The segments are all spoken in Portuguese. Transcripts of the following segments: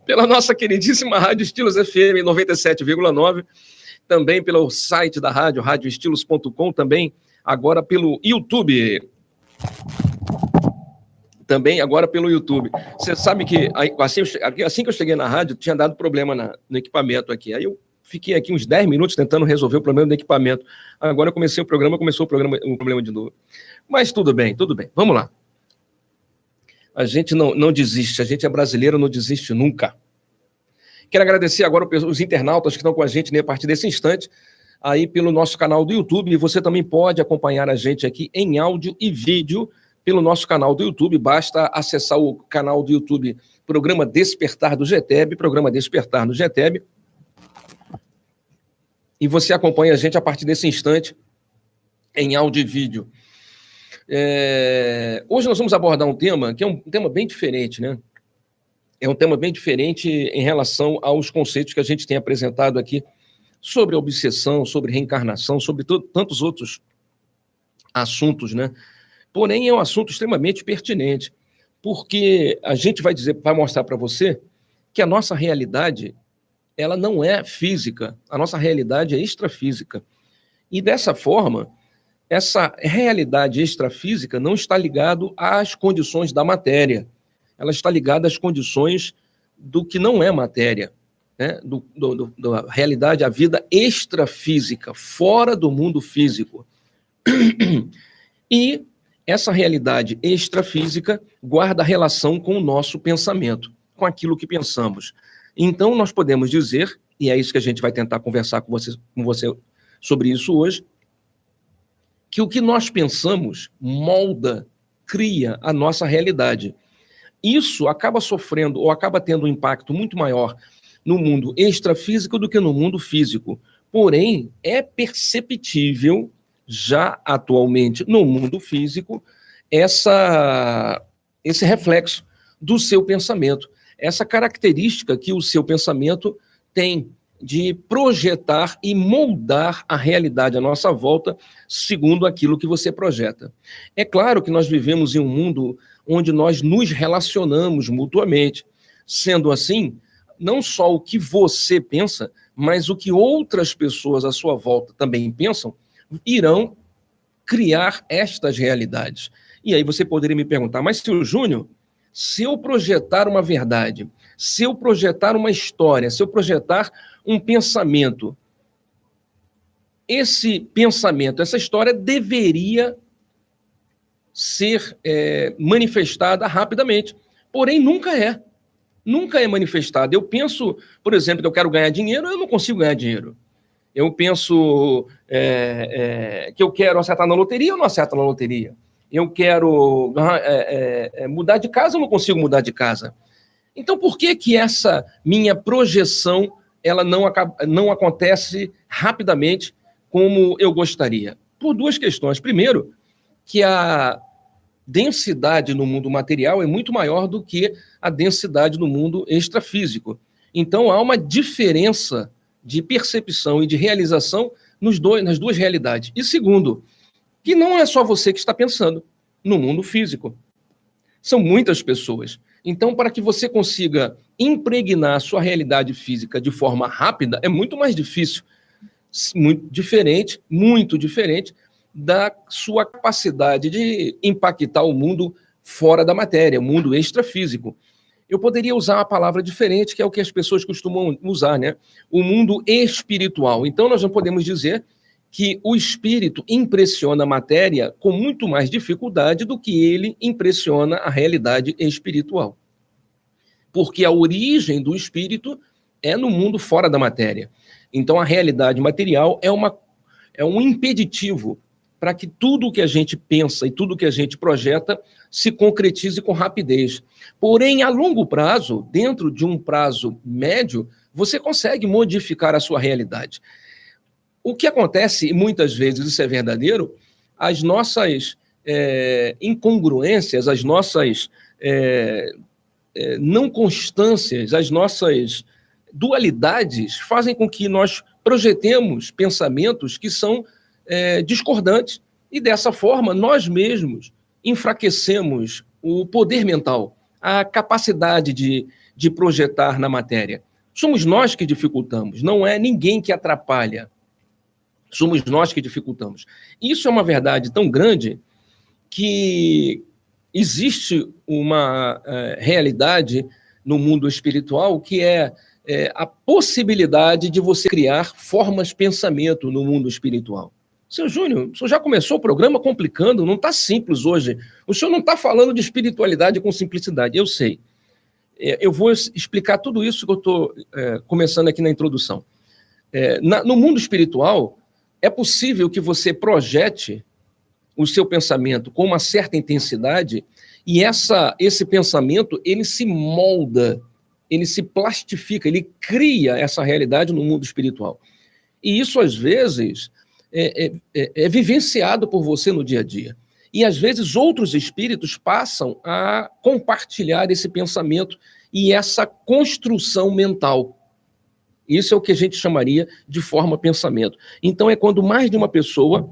pela nossa queridíssima Rádio Estilos FM 97,9, também pelo site da rádio, radioestilos.com, também agora pelo YouTube. Também agora pelo YouTube. Você sabe que assim que eu cheguei na rádio, tinha dado problema no equipamento aqui. Aí eu fiquei aqui uns 10 minutos tentando resolver o problema do equipamento. Agora eu comecei o programa, começou o problema de novo. Mas tudo bem. Vamos lá. A gente não desiste, a gente é brasileiro, não desiste nunca. Quero agradecer agora os internautas que estão com a gente, né, a partir desse instante, aí pelo nosso canal do YouTube. E você também pode acompanhar a gente aqui em áudio e vídeo pelo nosso canal do YouTube. Basta acessar o canal do YouTube Programa Despertar do GTEB, Programa Despertar no GTEB, e você acompanha a gente a partir desse instante em áudio e vídeo. Hoje nós vamos abordar um tema que é um tema bem diferente, né? É um tema bem diferente em relação aos conceitos que a gente tem apresentado aqui sobre obsessão, sobre reencarnação, sobre tantos outros assuntos, né? Porém, é um assunto extremamente pertinente, porque a gente vai mostrar para você que a nossa realidade, ela não é física, a nossa realidade é extrafísica. E dessa forma, essa realidade extrafísica não está ligada às condições da matéria, ela está ligada às condições do que não é matéria, né? Da realidade, a vida extrafísica, fora do mundo físico. E essa realidade extrafísica guarda relação com o nosso pensamento, com aquilo que pensamos. Então, nós podemos dizer, e é isso que a gente vai tentar conversar com você sobre isso hoje, que o que nós pensamos molda, cria a nossa realidade. Isso acaba sofrendo ou acaba tendo um impacto muito maior no mundo extrafísico do que no mundo físico. Porém, é perceptível já atualmente no mundo físico esse reflexo do seu pensamento, essa característica que o seu pensamento tem de projetar e moldar a realidade à nossa volta segundo aquilo que você projeta. É claro que nós vivemos em um mundo onde nós nos relacionamos mutuamente. Sendo assim, não só o que você pensa, mas o que outras pessoas à sua volta também pensam, irão criar estas realidades. E aí você poderia me perguntar, mas seu Júnior, se eu projetar uma verdade, se eu projetar uma história, se eu projetar um pensamento, esse pensamento, essa história deveria ser manifestada rapidamente, porém nunca é manifestada. Eu penso, por exemplo, que eu quero ganhar dinheiro, eu não consigo ganhar dinheiro. Eu penso que eu quero acertar na loteria, eu não acerto na loteria. Eu quero mudar de casa, eu não consigo mudar de casa. Então, por que essa minha projeção ela não acontece rapidamente como eu gostaria? Por duas questões. Primeiro, que a densidade no mundo material é muito maior do que a densidade no mundo extrafísico. Então, há uma diferença de percepção e de realização nas duas realidades. E segundo, que não é só você que está pensando no mundo físico. São muitas pessoas. Então, para que você consiga impregnar a sua realidade física de forma rápida, é muito mais difícil, muito diferente da sua capacidade de impactar o mundo fora da matéria, o mundo extrafísico. Eu poderia usar uma palavra diferente, que é o que as pessoas costumam usar, né? O mundo espiritual. Então, nós não podemos dizer que o espírito impressiona a matéria com muito mais dificuldade do que ele impressiona a realidade espiritual. Porque a origem do espírito é no mundo fora da matéria. Então, a realidade material é um impeditivo para que tudo o que a gente pensa e tudo o que a gente projeta se concretize com rapidez. Porém, a longo prazo, dentro de um prazo médio, você consegue modificar a sua realidade. O que acontece, e muitas vezes isso é verdadeiro, as nossas incongruências, as nossas não constâncias, as nossas dualidades fazem com que nós projetemos pensamentos que são discordantes, e dessa forma nós mesmos enfraquecemos o poder mental, a capacidade de projetar na matéria. Somos nós que dificultamos, não é ninguém que atrapalha. Somos nós que dificultamos. Isso é uma verdade tão grande que existe uma realidade no mundo espiritual que é a possibilidade de você criar formas de pensamento no mundo espiritual. Seu Júnior, o senhor já começou o programa complicando, não está simples hoje. O senhor não está falando de espiritualidade com simplicidade, eu sei. Eu vou explicar tudo isso que eu estou começando aqui na introdução. No mundo espiritual, é possível que você projete o seu pensamento com uma certa intensidade e esse pensamento, ele se molda, ele se plastifica, ele cria essa realidade no mundo espiritual. E isso, às vezes, é vivenciado por você no dia a dia. E, às vezes, outros espíritos passam a compartilhar esse pensamento e essa construção mental. Isso é o que a gente chamaria de forma pensamento. Então, é quando mais de uma pessoa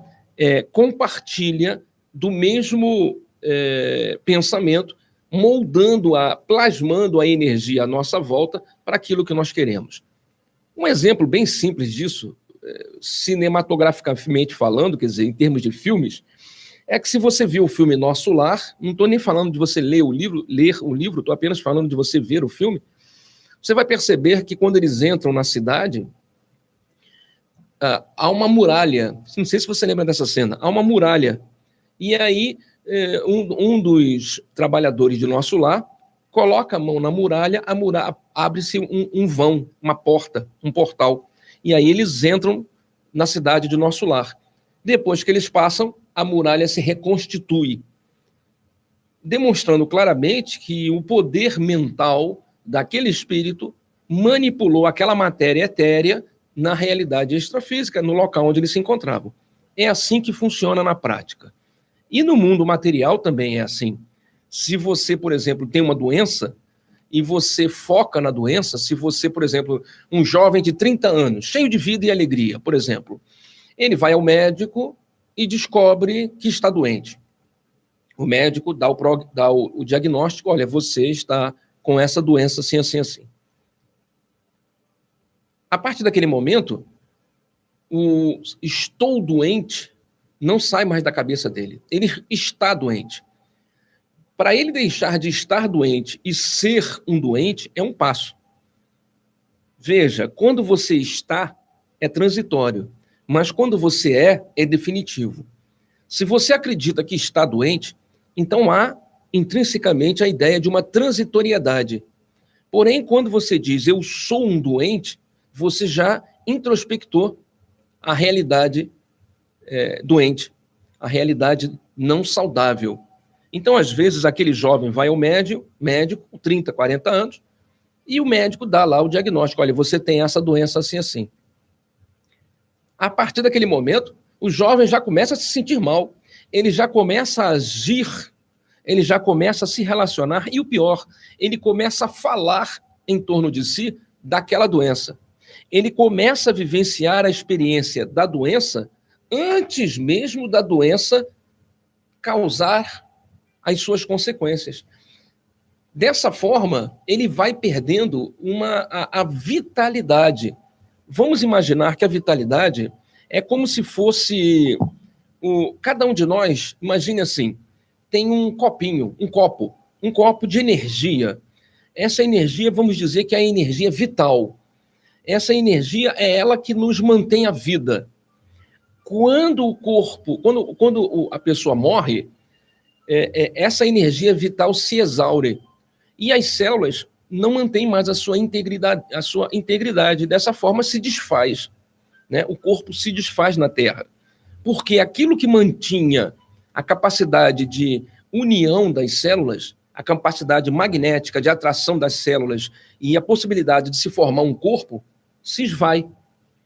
compartilha do mesmo pensamento, plasmando a energia à nossa volta para aquilo que nós queremos. Um exemplo bem simples disso, cinematograficamente falando, quer dizer, em termos de filmes, é que se você viu o filme Nosso Lar, não estou nem falando de você ler o livro, estou apenas falando de você ver o filme, você vai perceber que quando eles entram na cidade, há uma muralha. Não sei se você lembra dessa cena. Há uma muralha. E aí, um dos trabalhadores de Nosso Lar coloca a mão na muralha, abre-se um vão, uma porta, um portal. E aí eles entram na cidade de Nosso Lar. Depois que eles passam, a muralha se reconstitui, demonstrando claramente que o poder mental daquele espírito manipulou aquela matéria etérea na realidade extrafísica, no local onde eles se encontravam. É assim que funciona na prática. E no mundo material também é assim. Se você, por exemplo, tem uma doença e você foca na doença, se você, por exemplo, um jovem de 30 anos, cheio de vida e alegria, por exemplo, ele vai ao médico e descobre que está doente. O médico dá o diagnóstico, olha, você está com essa doença assim, assim, assim. A partir daquele momento, o estou doente não sai mais da cabeça dele. Ele está doente. Para ele deixar de estar doente e ser um doente, é um passo. Veja, quando você está, é transitório. Mas quando você é definitivo. Se você acredita que está doente, então há intrinsecamente a ideia de uma transitoriedade. Porém, quando você diz eu sou um doente, você já introspectou a realidade doente, a realidade não saudável. Então, às vezes, aquele jovem vai ao médico, 30, 40 anos, e o médico dá lá o diagnóstico, olha, você tem essa doença assim, assim. A partir daquele momento, o jovem já começa a se sentir mal, ele já começa a agir, ele já começa a se relacionar, e o pior, ele começa a falar em torno de si daquela doença. Ele começa a vivenciar a experiência da doença antes mesmo da doença causar as suas consequências. Dessa forma, ele vai perdendo a vitalidade. Vamos imaginar que a vitalidade é como se fosse... cada um de nós, imagine assim, tem um copinho, um copo de energia. Essa energia, vamos dizer que é a energia vital. Essa energia é ela que nos mantém a vida. Quando o corpo, quando a pessoa morre, essa energia vital se exaure. E as células não mantêm mais a sua integridade. Dessa forma, se desfaz. Né? O corpo se desfaz na Terra. Porque aquilo que mantinha a capacidade de união das células, a capacidade magnética de atração das células e a possibilidade de se formar um corpo, se esvai.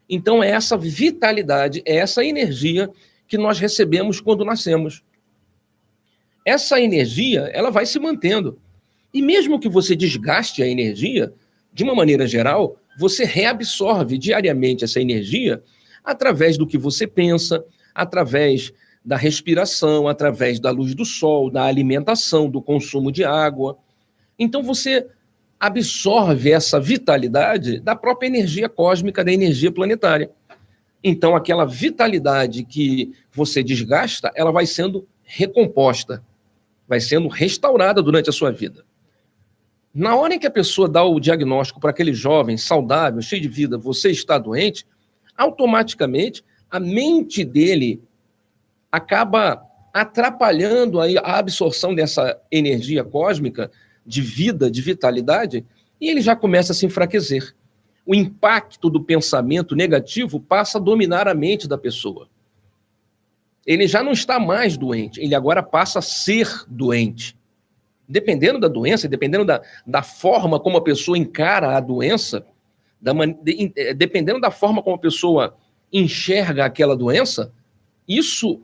Então, é essa vitalidade, é essa energia que nós recebemos quando nascemos. Essa energia, ela vai se mantendo. E mesmo que você desgaste a energia, de uma maneira geral, você reabsorve diariamente essa energia através do que você pensa, através da respiração, através da luz do sol, da alimentação, do consumo de água. Então você absorve essa vitalidade da própria energia cósmica, da energia planetária. Então aquela vitalidade que você desgasta, ela vai sendo recomposta, vai sendo restaurada durante a sua vida. Na hora em que a pessoa dá o diagnóstico para aquele jovem saudável, cheio de vida, você está doente, automaticamente a mente dele acaba atrapalhando a absorção dessa energia cósmica de vida, de vitalidade, e ele já começa a se enfraquecer. O impacto do pensamento negativo passa a dominar a mente da pessoa. Ele já não está mais doente, ele agora passa a ser doente. Dependendo da doença, dependendo da forma como a pessoa encara a doença, dependendo da forma como a pessoa enxerga aquela doença, isso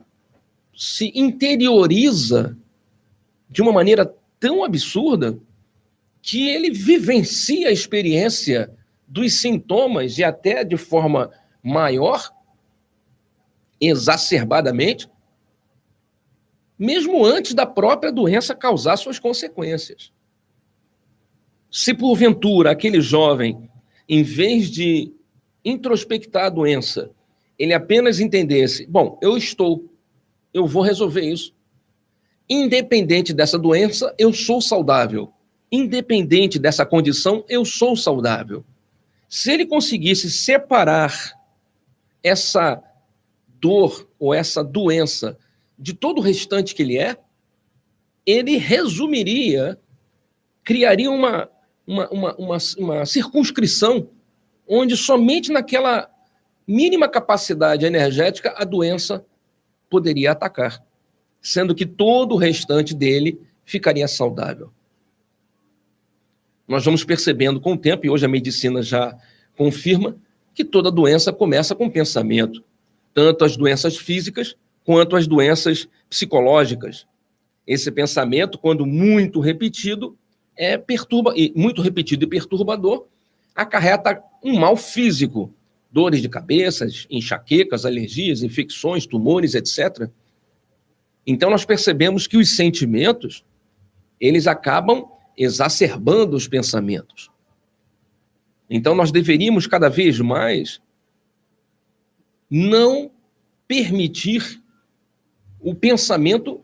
se interioriza de uma maneira tão absurda que ele vivencia a experiência dos sintomas e até de forma maior, exacerbadamente, mesmo antes da própria doença causar suas consequências. Se porventura aquele jovem, em vez de introspectar a doença, ele apenas entendesse, bom, eu vou resolver isso. Independente dessa doença, eu sou saudável. Independente dessa condição, eu sou saudável. Se ele conseguisse separar essa dor ou essa doença de todo o restante que ele é, ele resumiria, criaria uma circunscrição onde somente naquela mínima capacidade energética a doença poderia atacar, sendo que todo o restante dele ficaria saudável. Nós vamos percebendo com o tempo, e hoje a medicina já confirma, que toda doença começa com pensamento, tanto as doenças físicas quanto as doenças psicológicas. Esse pensamento, quando muito repetido, muito repetido e perturbador, acarreta um mal físico, dores de cabeça, enxaquecas, alergias, infecções, tumores, etc. Então nós percebemos que os sentimentos, eles acabam exacerbando os pensamentos. Então nós deveríamos cada vez mais não permitir o pensamento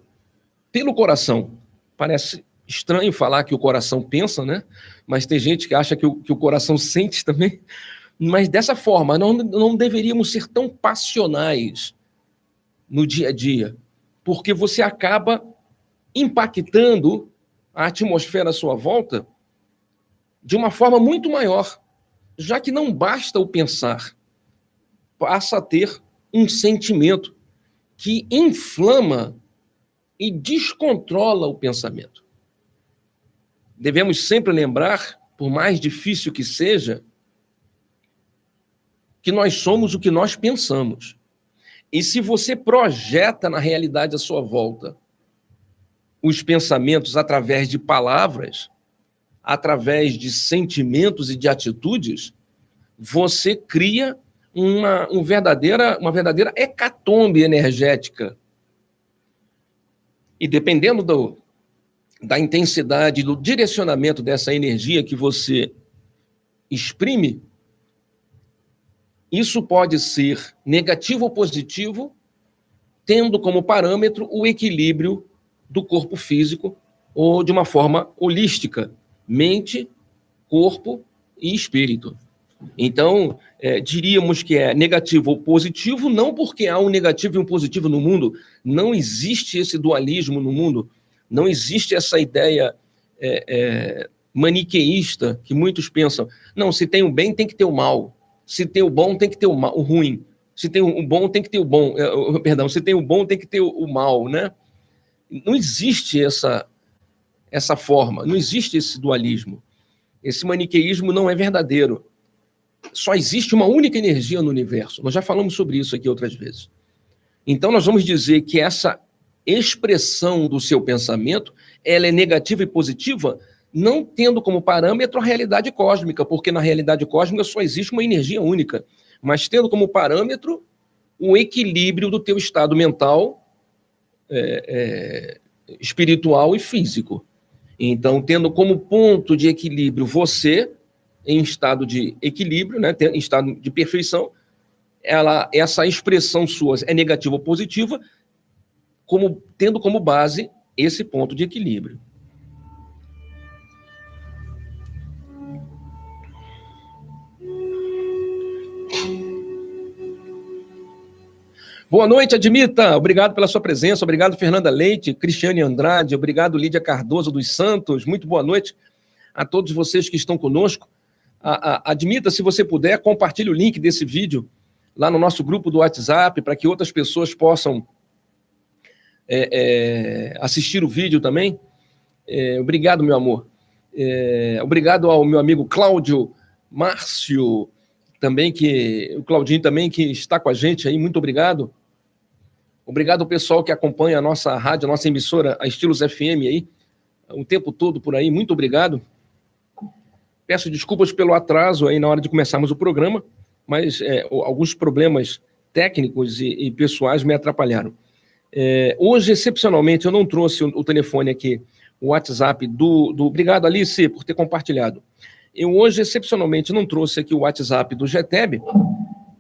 pelo coração. Parece estranho falar que o coração pensa, né? Mas tem gente que acha que o coração sente também. Mas dessa forma, não deveríamos ser tão passionais no dia a dia, porque você acaba impactando a atmosfera à sua volta de uma forma muito maior, já que não basta o pensar, passa a ter um sentimento que inflama e descontrola o pensamento. Devemos sempre lembrar, por mais difícil que seja, que nós somos o que nós pensamos. E se você projeta na realidade à sua volta os pensamentos através de palavras, através de sentimentos e de atitudes, você cria uma verdadeira hecatombe energética. E dependendo da intensidade, do direcionamento dessa energia que você exprime, isso pode ser negativo ou positivo, tendo como parâmetro o equilíbrio do corpo físico ou de uma forma holística, mente, corpo e espírito. Então, diríamos que é negativo ou positivo, não porque há um negativo e um positivo no mundo, não existe esse dualismo no mundo, não existe essa ideia maniqueísta que muitos pensam, não, se tem o bem tem que ter o mal, se tem o bom tem que ter o ruim, se tem o bom tem que ter o bom, se tem o bom tem que ter o mal, né? Não existe essa forma, não existe esse dualismo, esse maniqueísmo não é verdadeiro. Só existe uma única energia no universo. Nós já falamos sobre isso aqui outras vezes. Então, nós vamos dizer que essa expressão do seu pensamento, ela é negativa e positiva, não tendo como parâmetro a realidade cósmica, porque na realidade cósmica só existe uma energia única, mas tendo como parâmetro o equilíbrio do teu estado mental, espiritual e físico. Então, tendo como ponto de equilíbrio você, em estado de equilíbrio, né, em estado de perfeição, essa expressão sua é negativa ou positiva, tendo como base esse ponto de equilíbrio. Boa noite, Admita. Obrigado pela sua presença. Obrigado, Fernanda Leite, Cristiane Andrade. Obrigado, Lídia Cardoso dos Santos. Muito boa noite a todos vocês que estão conosco. Admita, se você puder, compartilhe o link desse vídeo lá no nosso grupo do WhatsApp para que outras pessoas possam assistir o vídeo também. Obrigado, meu amor. Obrigado ao meu amigo Cláudio Márcio, também o Claudinho também, que está com a gente aí, muito obrigado. Obrigado ao pessoal que acompanha a nossa rádio, a nossa emissora, a Estilos FM aí, o tempo todo por aí, muito obrigado. Peço desculpas pelo atraso aí na hora de começarmos o programa, mas alguns problemas técnicos e pessoais me atrapalharam. Hoje, excepcionalmente, eu não trouxe o telefone aqui, o WhatsApp Obrigado, Alice, por ter compartilhado. Eu hoje, excepcionalmente, não trouxe aqui o WhatsApp do GTEB.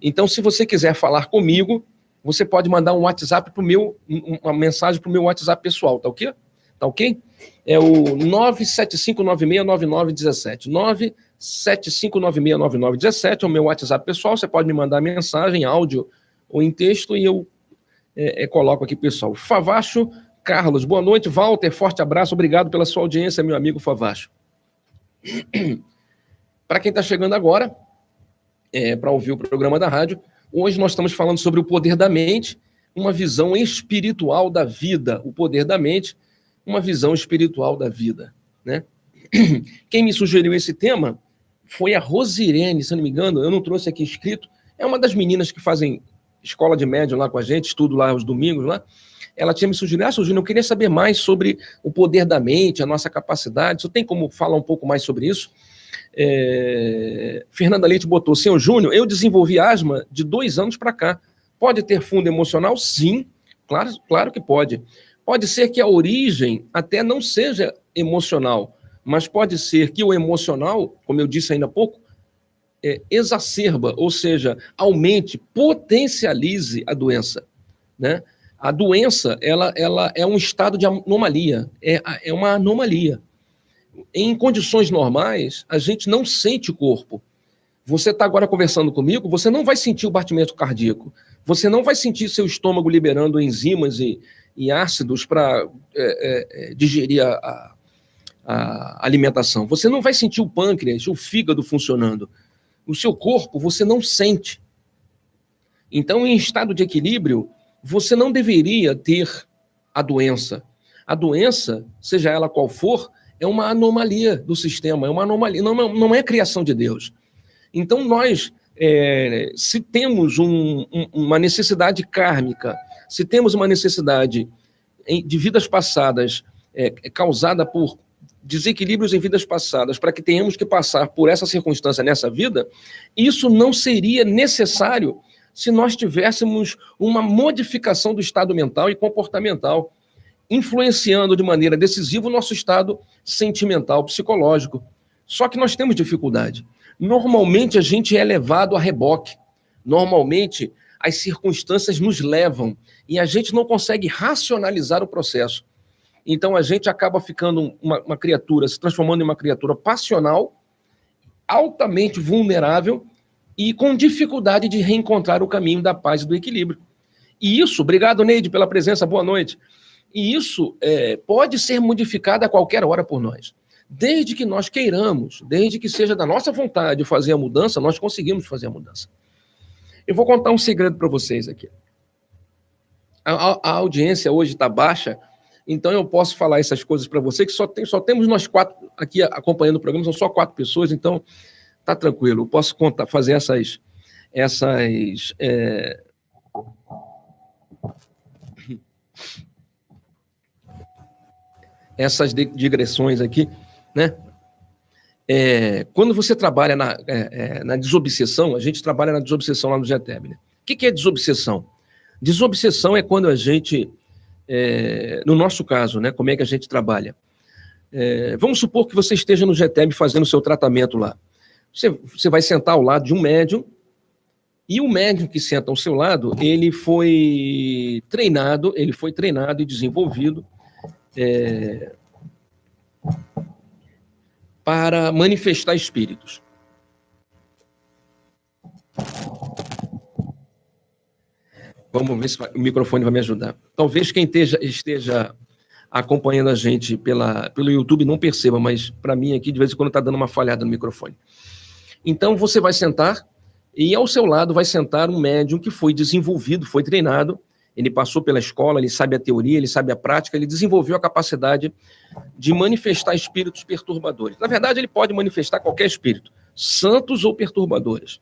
Então, se você quiser falar comigo, você pode mandar um WhatsApp uma mensagem para o meu WhatsApp pessoal, tá ok? Tá ok? É o 975969917. 975969917 é o meu WhatsApp pessoal. Você pode me mandar mensagem, áudio ou em texto e eu coloco aqui, pessoal. Favacho Carlos, boa noite. Walter, forte abraço. Obrigado pela sua audiência, meu amigo Favacho. Para quem está chegando agora, para ouvir o programa da rádio, hoje nós estamos falando sobre o poder da mente, uma visão espiritual da vida. O poder da mente, uma visão espiritual da vida, né? Quem me sugeriu esse tema foi a Rosirene, se não me engano, eu não trouxe aqui escrito, é uma das meninas que fazem escola de médium lá com a gente, estudo lá aos domingos lá. Ela tinha me sugerido, Júnior, eu queria saber mais sobre o poder da mente, a nossa capacidade. Você tem como falar um pouco mais sobre isso? Fernanda Leite botou, senhor Júnior, eu desenvolvi asma de 2 anos para cá. Pode ter fundo emocional? Sim, claro que pode. Pode ser que a origem até não seja emocional, mas pode ser que o emocional, como eu disse ainda há pouco, exacerba, ou seja, aumente, potencialize a doença, né? A doença, ela é um estado de anomalia, é uma anomalia. Em condições normais, a gente não sente o corpo. Você está agora conversando comigo, você não vai sentir o batimento cardíaco, você não vai sentir seu estômago liberando enzimas e ácidos para digerir a alimentação. Você não vai sentir o pâncreas, o fígado funcionando. O seu corpo você não sente. Então, em estado de equilíbrio, você não deveria ter a doença. A doença, seja ela qual for, é uma anomalia do sistema, é uma anomalia, não é criação de Deus. Então, nós, se temos uma necessidade kármica, se temos uma necessidade de vidas passadas causada por desequilíbrios em vidas passadas, para que tenhamos que passar por essa circunstância nessa vida, isso não seria necessário se nós tivéssemos uma modificação do estado mental e comportamental, influenciando de maneira decisiva o nosso estado sentimental, psicológico. Só que nós temos dificuldade. Normalmente a gente é levado a reboque. Normalmente as circunstâncias nos levam e a gente não consegue racionalizar o processo. Então a gente acaba ficando uma criatura, se transformando em uma criatura passional, altamente vulnerável e com dificuldade de reencontrar o caminho da paz e do equilíbrio. E isso, obrigado, Neide, pela presença, boa noite. E isso pode ser modificado a qualquer hora por nós. Desde que nós queiramos, desde que seja da nossa vontade fazer a mudança, nós conseguimos fazer a mudança. Eu vou contar um segredo para vocês aqui. A audiência hoje está baixa, então eu posso falar essas coisas para você, que só temos nós 4 aqui acompanhando o programa, são só 4 pessoas, então tá tranquilo, eu posso fazer essas digressões aqui, né? Quando você trabalha na desobsessão, a gente trabalha na desobsessão lá no GTEB, né? O que é desobsessão? Desobsessão é quando a gente, no nosso caso, né, como é que a gente trabalha? Vamos supor que você esteja no GTEB fazendo o seu tratamento lá. Você vai sentar ao lado de um médium, e o médium que senta ao seu lado, ele foi treinado e desenvolvido para manifestar espíritos. Vamos ver se o microfone vai me ajudar. Talvez quem esteja acompanhando a gente pelo YouTube não perceba, mas para mim aqui de vez em quando está dando uma falhada no microfone. Então você vai sentar e ao seu lado vai sentar um médium que foi desenvolvido, foi treinado, ele passou pela escola, ele sabe a teoria, ele sabe a prática, ele desenvolveu a capacidade de manifestar espíritos perturbadores. Na verdade, ele pode manifestar qualquer espírito, santos ou perturbadores.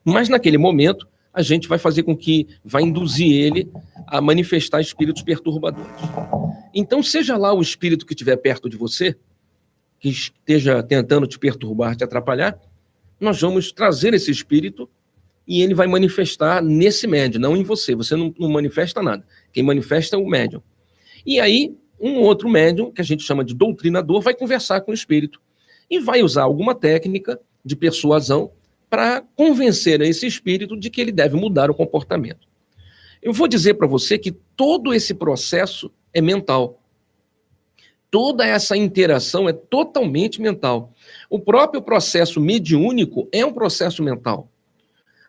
Mas naquele momento, a gente vai fazer com que, vai induzir ele a manifestar espíritos perturbadores. Então, seja lá o espírito que estiver perto de você, que esteja tentando te perturbar, te atrapalhar, nós vamos trazer esse espírito e ele vai manifestar nesse médium, não em você. Você não manifesta nada. Quem manifesta é o médium. E aí, um outro médium, que a gente chama de doutrinador, vai conversar com o espírito e vai usar alguma técnica de persuasão para convencer esse espírito de que ele deve mudar o comportamento. Eu vou dizer para você que todo esse processo é mental. Toda essa interação é totalmente mental. O próprio processo mediúnico é um processo mental.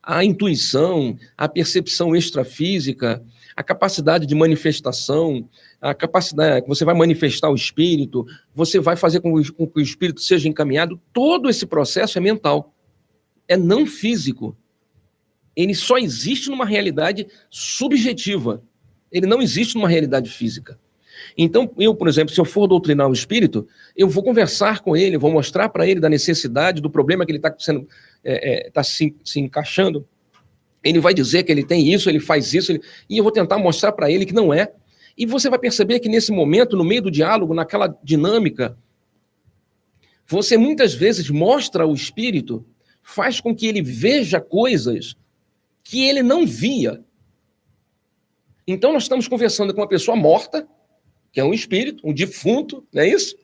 A intuição, a percepção extrafísica, a capacidade de manifestação, a capacidade que você vai manifestar o espírito, você vai fazer com que o espírito seja encaminhado, todo esse processo é mental, é não físico. Ele só existe numa realidade subjetiva, ele não existe numa realidade física. Então, eu, por exemplo, se eu for doutrinar o espírito, eu vou conversar com ele, vou mostrar para ele da necessidade, do problema que ele está se encaixando. Ele vai dizer que ele tem isso, ele faz isso, e eu vou tentar mostrar para ele que não é. E você vai perceber que nesse momento, no meio do diálogo, naquela dinâmica, você muitas vezes mostra ao espírito, faz com que ele veja coisas que ele não via. Então, nós estamos conversando com uma pessoa morta, que é um espírito, um defunto, não é isso?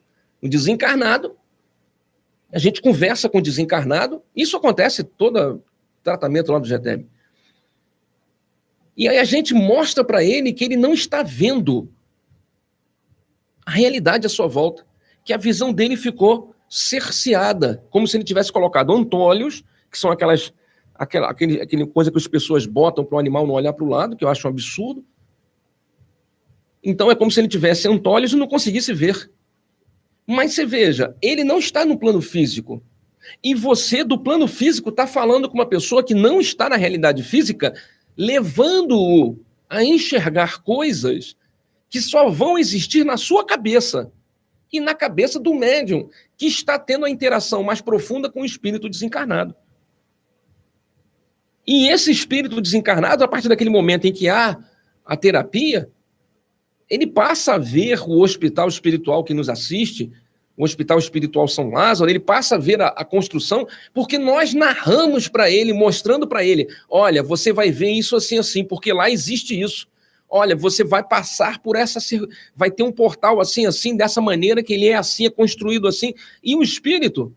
Um desencarnado. A gente conversa com o desencarnado. Isso acontece todo tratamento lá do GTEB. E aí a gente mostra para ele que ele não está vendo a realidade à sua volta, que a visão dele ficou cerceada, como se ele tivesse colocado antolhos, que são aquela coisa que as pessoas botam para o animal não olhar para o lado, que eu acho um absurdo. Então é como se ele tivesse antolhos e não conseguisse ver. Mas você veja, ele não está no plano físico. E você, do plano físico, está falando com uma pessoa que não está na realidade física, levando-o a enxergar coisas que só vão existir na sua cabeça e na cabeça do médium, que está tendo a interação mais profunda com o espírito desencarnado. E esse espírito desencarnado, a partir daquele momento em que há a terapia, ele passa a ver o hospital espiritual que nos assiste, o Hospital Espiritual São Lázaro, ele passa a ver a construção, porque nós narramos para ele, mostrando para ele, olha, você vai ver isso assim, assim, porque lá existe isso. Olha, você vai passar por vai ter um portal assim, assim, dessa maneira, que ele é assim, é construído assim. E o espírito,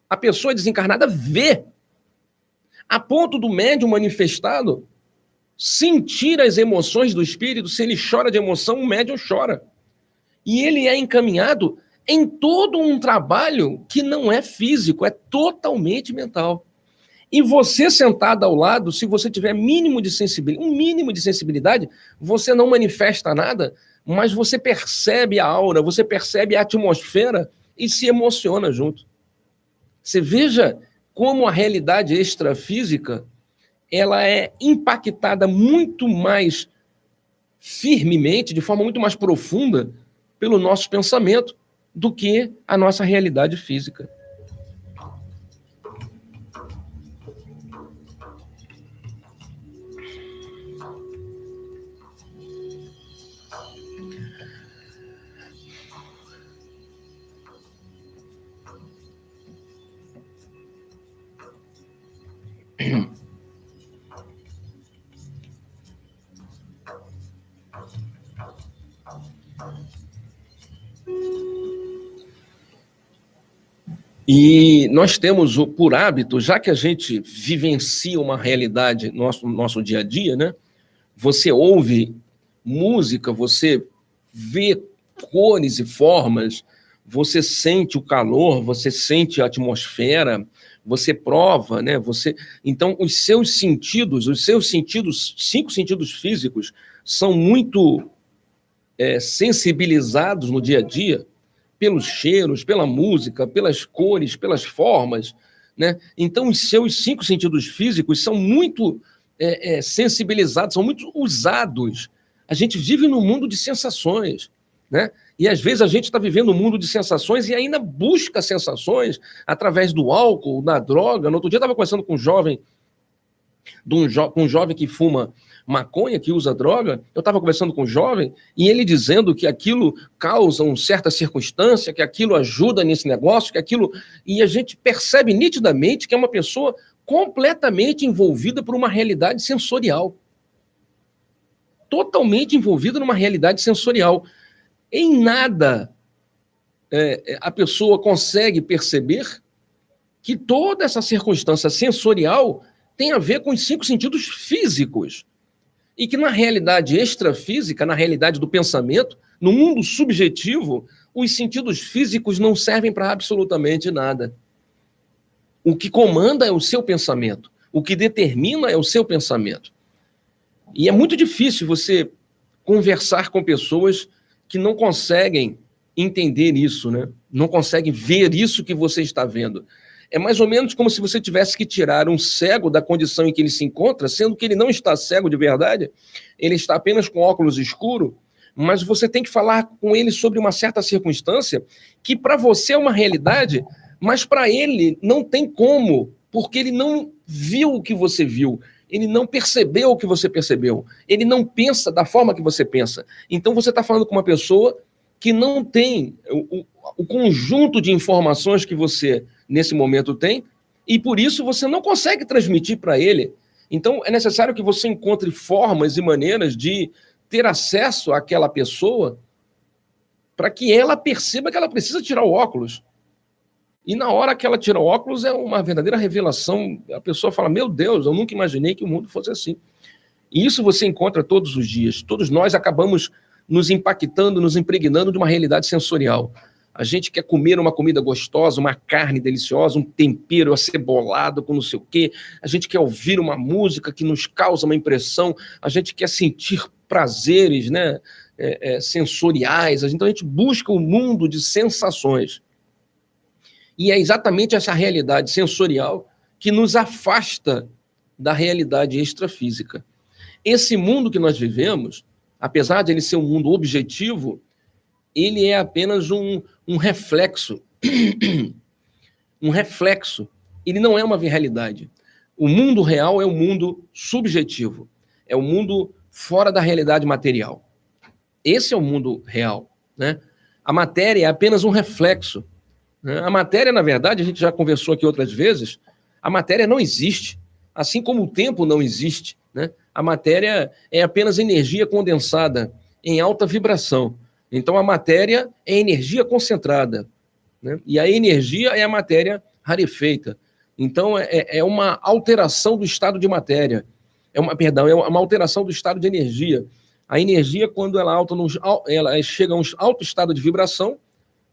a pessoa desencarnada, vê, a ponto do médium manifestado sentir as emoções do espírito. Se ele chora de emoção, o médium chora. E ele é encaminhado em todo um trabalho que não é físico, é totalmente mental. E você sentado ao lado, se você tiver um mínimo de sensibilidade, você não manifesta nada, mas você percebe a aura, você percebe a atmosfera e se emociona junto. Você veja como a realidade extrafísica, ela é impactada muito mais firmemente, de forma muito mais profunda, pelo nosso pensamento, do que a nossa realidade física. E nós temos, por hábito, já que a gente vivencia uma realidade no nosso dia a dia, né? Você ouve música, você vê cores e formas, você sente o calor, você sente a atmosfera, você prova, né? Então, os seus sentidos, 5 sentidos físicos, são muito sensibilizados no dia a dia pelos cheiros, pela música, pelas cores, pelas formas, né? Então, os seus 5 sentidos físicos são muito sensibilizados, são muito usados. A gente vive num mundo de sensações, né? E às vezes a gente está vivendo um mundo de sensações e ainda busca sensações através do álcool, da droga. No outro dia eu estava conversando com um jovem, com um jovem que fuma maconha, que usa droga. Eu estava conversando com um jovem e ele dizendo que aquilo causa uma certa circunstância, que aquilo ajuda nesse negócio, que aquilo... E a gente percebe nitidamente que é uma pessoa completamente envolvida por uma realidade sensorial. Totalmente envolvida numa realidade sensorial. Em nada a pessoa consegue perceber que toda essa circunstância sensorial tem a ver com os 5 sentidos físicos. E que na realidade extrafísica, na realidade do pensamento, no mundo subjetivo, os sentidos físicos não servem para absolutamente nada. O que comanda é o seu pensamento. O que determina é o seu pensamento. E é muito difícil você conversar com pessoas que não conseguem entender isso, né? Não conseguem ver isso que você está vendo. É mais ou menos como se você tivesse que tirar um cego da condição em que ele se encontra, sendo que ele não está cego de verdade, ele está apenas com óculos escuros, mas você tem que falar com ele sobre uma certa circunstância que para você é uma realidade, mas para ele não tem como, porque ele não viu o que você viu, ele não percebeu o que você percebeu, ele não pensa da forma que você pensa. Então você está falando com uma pessoa que não tem o conjunto de informações que você, nesse momento, tem, e por isso você não consegue transmitir para ele. Então é necessário que você encontre formas e maneiras de ter acesso àquela pessoa para que ela perceba que ela precisa tirar o óculos. E na hora que ela tira o óculos é uma verdadeira revelação. A pessoa fala, meu Deus, eu nunca imaginei que o mundo fosse assim. E isso você encontra todos os dias. Todos nós acabamos nos impactando, nos impregnando de uma realidade sensorial. A gente quer comer uma comida gostosa, uma carne deliciosa, um tempero acebolado com não sei o quê. A gente quer ouvir uma música que nos causa uma impressão. A gente quer sentir prazeres, né, sensoriais. Então a gente busca o mundo de sensações. E é exatamente essa realidade sensorial que nos afasta da realidade extrafísica. Esse mundo que nós vivemos, apesar de ele ser um mundo objetivo, ele é apenas um reflexo. Um reflexo. Ele não é uma realidade. O mundo real é um mundo subjetivo. É um mundo fora da realidade material. Esse é o mundo real, né? A matéria é apenas um reflexo. A matéria, na verdade, a gente já conversou aqui outras vezes, a matéria não existe, assim como o tempo não existe, né? A matéria é apenas energia condensada em alta vibração. Então, a matéria é energia concentrada, né? E a energia é a matéria rarefeita. Então, é uma alteração do estado de matéria. É uma alteração do estado de energia. A energia, quando ela chega a um alto estado de vibração,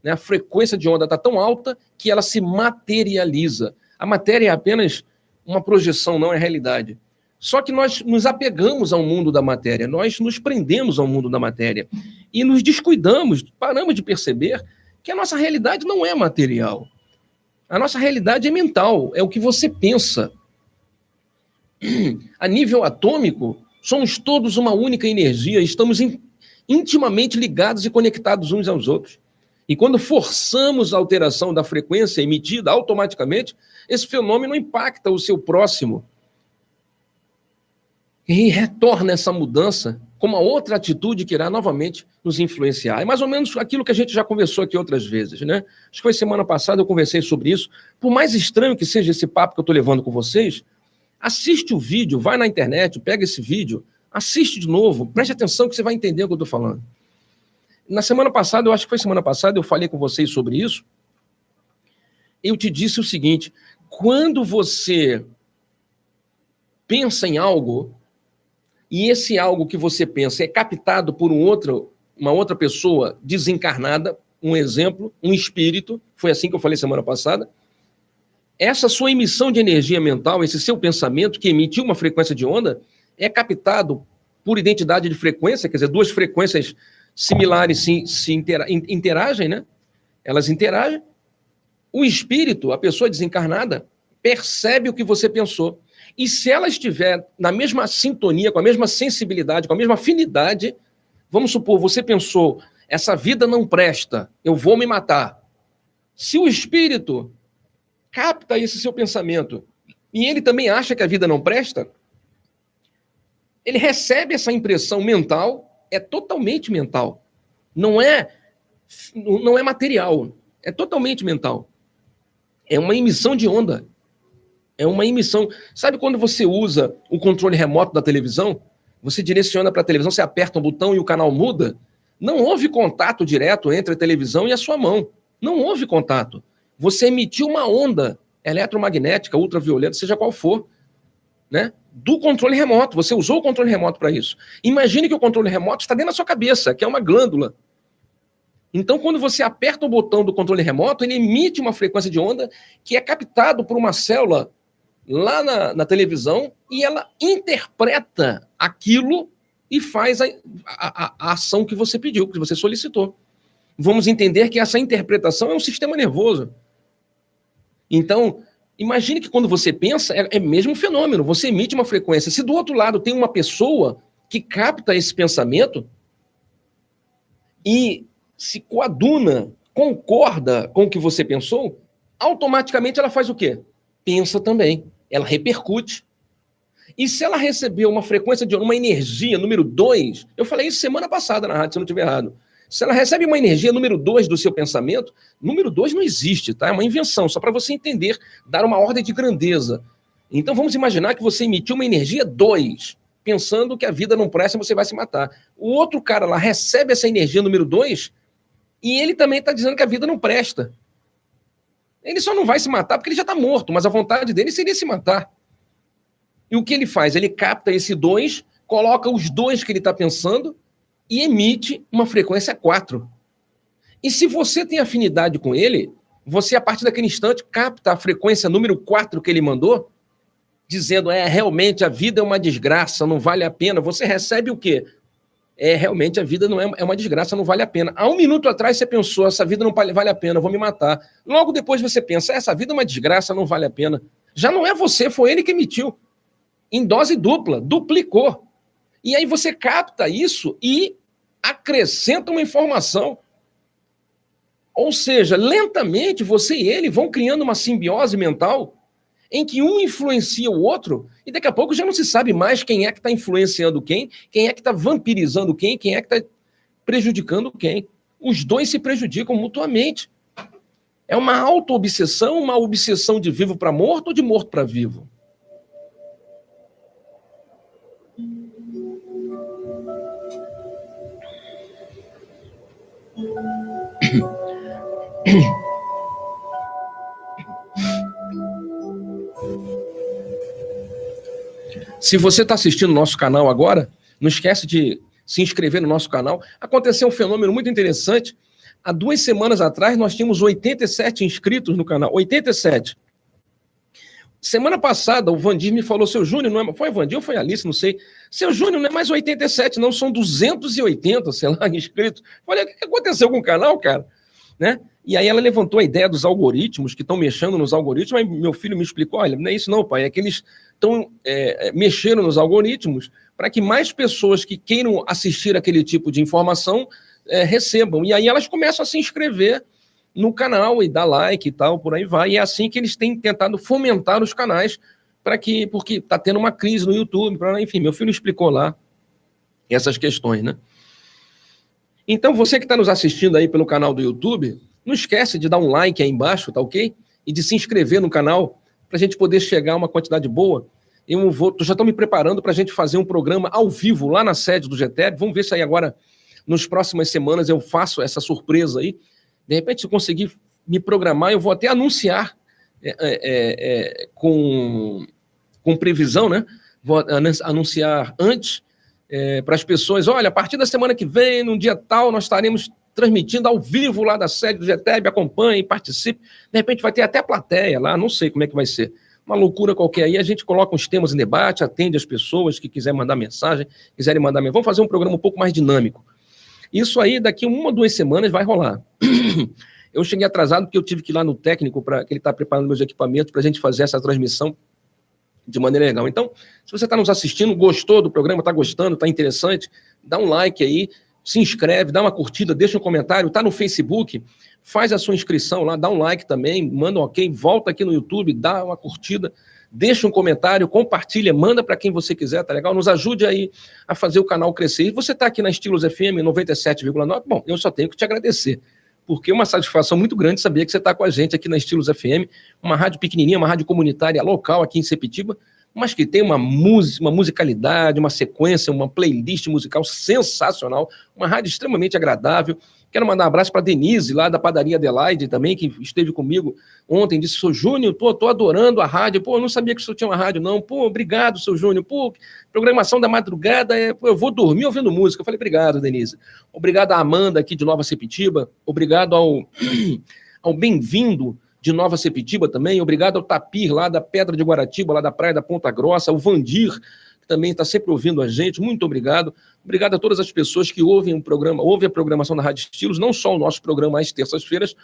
né, a frequência de onda está tão alta que ela se materializa. A matéria é apenas uma projeção, não é realidade. Só que nós nos apegamos ao mundo da matéria, nós nos prendemos ao mundo da matéria e nos descuidamos, paramos de perceber que a nossa realidade não é material. A nossa realidade é mental, é o que você pensa. A nível atômico, somos todos uma única energia, estamos intimamente ligados e conectados uns aos outros. E quando forçamos a alteração da frequência emitida automaticamente, esse fenômeno impacta o seu próximo. E retorna essa mudança com uma outra atitude que irá novamente nos influenciar. É mais ou menos aquilo que a gente já conversou aqui outras vezes, né? Acho que foi semana passada eu conversei sobre isso. Por mais estranho que seja esse papo que eu estou levando com vocês, assiste o vídeo, vai na internet, pega esse vídeo, assiste de novo, preste atenção que você vai entender o que eu estou falando. Na semana passada, eu acho que foi semana passada, eu falei com vocês sobre isso, eu te disse o seguinte, quando você pensa em algo, e esse algo que você pensa é captado por uma outra pessoa desencarnada, um exemplo, um espírito, foi assim que eu falei semana passada, essa sua emissão de energia mental, esse seu pensamento que emitiu uma frequência de onda, é captado por identidade de frequência, quer dizer, duas frequências similares interagem, né? Elas interagem. O espírito, a pessoa desencarnada, percebe o que você pensou. E se ela estiver na mesma sintonia, com a mesma sensibilidade, com a mesma afinidade, vamos supor, você pensou, essa vida não presta, eu vou me matar. Se o espírito capta esse seu pensamento e ele também acha que a vida não presta, ele recebe essa impressão mental, é totalmente mental. Não é material, é totalmente mental. É uma emissão de onda. É uma emissão. Sabe quando você usa o controle remoto da televisão? Você direciona para a televisão, você aperta um botão e o canal muda? Não houve contato direto entre a televisão e a sua mão. Não houve contato. Você emitiu uma onda eletromagnética, ultravioleta, seja qual for, né? Do controle remoto. Você usou o controle remoto para isso. Imagine que o controle remoto está dentro da sua cabeça, que é uma glândula. Então, quando você aperta o botão do controle remoto, ele emite uma frequência de onda que é captado por uma célula lá na televisão e ela interpreta aquilo e faz a ação que você pediu, que você solicitou. Vamos entender que essa interpretação é um sistema nervoso. Então, imagine que quando você pensa, é mesmo um fenômeno. Você emite uma frequência. Se do outro lado tem uma pessoa que capta esse pensamento e se coaduna, concorda com o que você pensou, automaticamente ela faz o quê? Pensa também. Ela repercute. E se ela recebeu uma frequência de uma energia número 2, eu falei isso semana passada na rádio, se eu não estiver errado. Se ela recebe uma energia número 2 do seu pensamento, número 2 não existe, tá? É uma invenção, só para você entender, dar uma ordem de grandeza. Então vamos imaginar que você emitiu uma energia 2, pensando que a vida não presta e você vai se matar. O outro cara lá recebe essa energia número 2 e ele também está dizendo que a vida não presta. Ele só não vai se matar porque ele já está morto, mas a vontade dele seria se matar. E o que ele faz? Ele capta esse 2, coloca os 2 que ele está pensando e emite uma frequência 4. E se você tem afinidade com ele, você, a partir daquele instante, capta a frequência número 4 que ele mandou, dizendo, realmente a vida é uma desgraça, não vale a pena. Você recebe o quê? Realmente a vida não é uma desgraça, não vale a pena. Há um minuto atrás você pensou, essa vida não vale a pena, eu vou me matar. Logo depois você pensa, essa vida é uma desgraça, não vale a pena. Já não é você, foi ele que emitiu. Em dose dupla, duplicou. E aí você capta isso e acrescenta uma informação. Ou seja, lentamente você e ele vão criando uma simbiose mental em que um influencia o outro e daqui a pouco já não se sabe mais quem é que está influenciando quem é que está vampirizando quem é que está prejudicando quem. Os dois se prejudicam mutuamente. É uma auto-obsessão, uma obsessão de vivo para morto ou de morto para vivo. Se você está assistindo o nosso canal agora, não esquece de se inscrever no nosso canal. Aconteceu um fenômeno muito interessante. Há 2 semanas atrás, nós tínhamos 87 inscritos no canal. 87. Semana passada, o Vandir me falou, seu Júnior, não é... foi o Vandir ou foi a Alice, não sei. Seu Júnior, não é mais 87, não, são 280, sei lá, inscritos. Falei, o que aconteceu com o canal, cara? Né? E aí ela levantou a ideia dos algoritmos, que estão mexendo nos algoritmos, aí meu filho me explicou, olha, não é isso não, pai, é que eles estão mexendo nos algoritmos para que mais pessoas que queiram assistir aquele tipo de informação recebam. E aí elas começam a se inscrever no canal e dar like e tal, por aí vai. E é assim que eles têm tentado fomentar os canais, porque está tendo uma crise no YouTube, enfim, meu filho explicou lá essas questões, né? Então, você que está nos assistindo aí pelo canal do YouTube, não esquece de dar um like aí embaixo, tá ok? E de se inscrever no canal, para a gente poder chegar a uma quantidade boa. Já estou me preparando para a gente fazer um programa ao vivo lá na sede do GTEB. Vamos ver se aí agora, nas próximas semanas, eu faço essa surpresa aí. De repente, se eu conseguir me programar, eu vou até anunciar com previsão, né? Vou anunciar antes para as pessoas, olha, a partir da semana que vem, num dia tal, nós estaremos transmitindo ao vivo lá da sede do GETEB, acompanhe, participe, de repente vai ter até plateia lá, não sei como é que vai ser, uma loucura qualquer aí, a gente coloca uns temas em debate, atende as pessoas que quiserem mandar mensagem, vamos fazer um programa um pouco mais dinâmico. Isso aí, daqui 1 ou 2 semanas vai rolar. Eu cheguei atrasado porque eu tive que ir lá no técnico, que ele está preparando meus equipamentos para a gente fazer essa transmissão de maneira legal. Então, se você está nos assistindo, gostou do programa, está gostando, está interessante, dá um like aí, se inscreve, dá uma curtida, deixa um comentário, está no Facebook, faz a sua inscrição lá, dá um like também, manda um ok, volta aqui no YouTube, dá uma curtida, deixa um comentário, compartilha, manda para quem você quiser, tá legal? Nos ajude aí a fazer o canal crescer. E você está aqui na Estilos FM 97,9, bom, eu só tenho que te agradecer, porque é uma satisfação muito grande saber que você está com a gente aqui na Estilos FM, uma rádio pequenininha, uma rádio comunitária local aqui em Sepetiba, mas que tem uma musicalidade, uma sequência, uma playlist musical sensacional, uma rádio extremamente agradável. Quero mandar um abraço para Denise, lá da Padaria Adelaide também, que esteve comigo ontem, disse, seu Júnior, tô adorando a rádio, eu não sabia que o senhor tinha uma rádio, não, obrigado, seu Júnior, programação da madrugada, eu vou dormir ouvindo música. Eu falei, obrigado, Denise. Obrigado à Amanda aqui de Nova Sepetiba, obrigado ao Bem-vindo de Nova Sepetiba também, obrigado ao Tapir, lá da Pedra de Guaratiba, lá da Praia da Ponta Grossa, o Vandir, que também está sempre ouvindo a gente, muito obrigado. Obrigado a todas as pessoas que ouvem o programa, ouvem a programação da Rádio Estilos, não só o nosso programa às terças-feiras,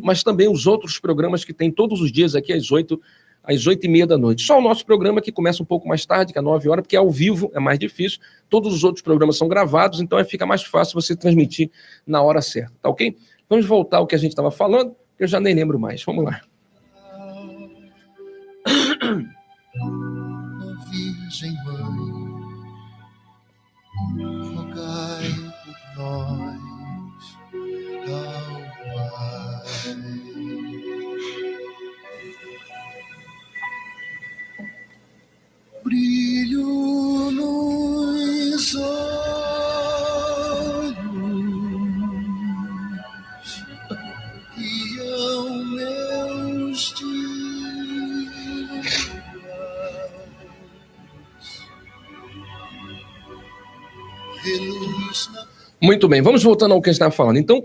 mas também os outros programas que tem todos os dias aqui às 8h30 da noite. Só o nosso programa que começa um pouco mais tarde, que é 9 horas, porque é ao vivo, é mais difícil. Todos os outros programas são gravados, então fica mais fácil você transmitir na hora certa, tá ok? Vamos voltar ao que a gente estava falando, que eu já nem lembro mais. Vamos lá. Virgem Mãe, rogai por nós ao Pai. Brilho nos olhos guiam meus dias. Muito bem, vamos voltando ao que a gente estava falando. Então,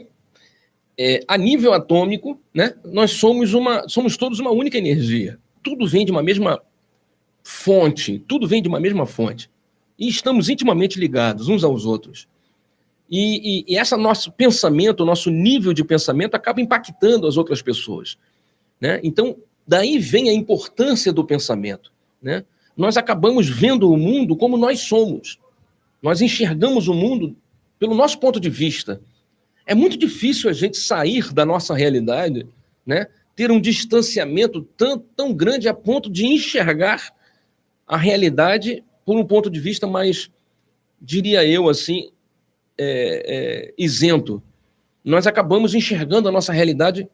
a nível atômico, né, nós somos todos uma única energia. Tudo vem de uma mesma fonte, E estamos intimamente ligados uns aos outros. E esse nosso pensamento, o nosso nível de pensamento acaba impactando as outras pessoas, né? Então, daí vem a importância do pensamento, né? Nós acabamos vendo o mundo como nós somos. Nós enxergamos o mundo pelo nosso ponto de vista. É muito difícil a gente sair da nossa realidade, né? Ter um distanciamento tão grande a ponto de enxergar a realidade por um ponto de vista mais, diria eu assim, isento. Nós acabamos enxergando a nossa realidade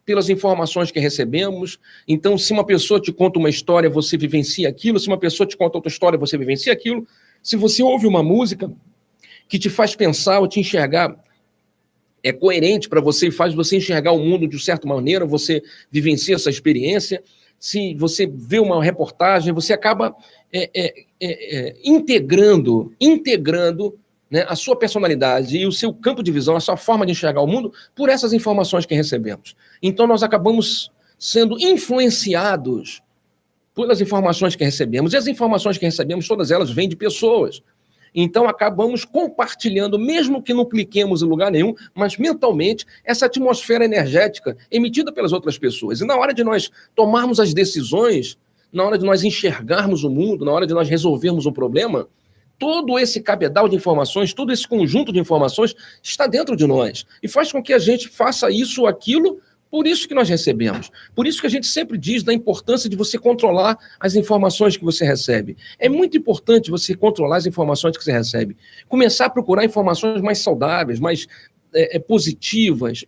pelas informações que recebemos. Então, se uma pessoa te conta uma história, você vivencia aquilo. Se uma pessoa te conta outra história, você vivencia aquilo. Se você ouve uma música que te faz pensar ou te enxergar, é coerente para você e faz você enxergar o mundo de certa maneira, você vivencia essa experiência. Se você vê uma reportagem, você acaba integrando, né, a sua personalidade e o seu campo de visão, a sua forma de enxergar o mundo por essas informações que recebemos. Então, nós acabamos sendo influenciados pelas informações que recebemos. E as informações que recebemos, todas elas vêm de pessoas. Então, acabamos compartilhando, mesmo que não cliquemos em lugar nenhum, mas mentalmente, essa atmosfera energética emitida pelas outras pessoas. E na hora de nós tomarmos as decisões, na hora de nós enxergarmos o mundo, na hora de nós resolvermos um problema, todo esse cabedal de informações, todo esse conjunto de informações está dentro de nós. E faz com que a gente faça isso ou aquilo. Por isso que nós recebemos. Por isso que a gente sempre diz da importância de você controlar as informações que você recebe. É muito importante você controlar as informações que você recebe. Começar a procurar informações mais saudáveis, mais positivas,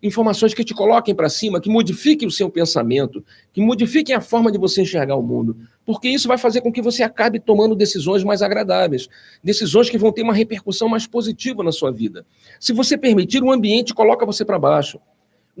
informações que te coloquem para cima, que modifiquem o seu pensamento, que modifiquem a forma de você enxergar o mundo. Porque isso vai fazer com que você acabe tomando decisões mais agradáveis, decisões que vão ter uma repercussão mais positiva na sua vida. Se você permitir, o ambiente coloca você para baixo.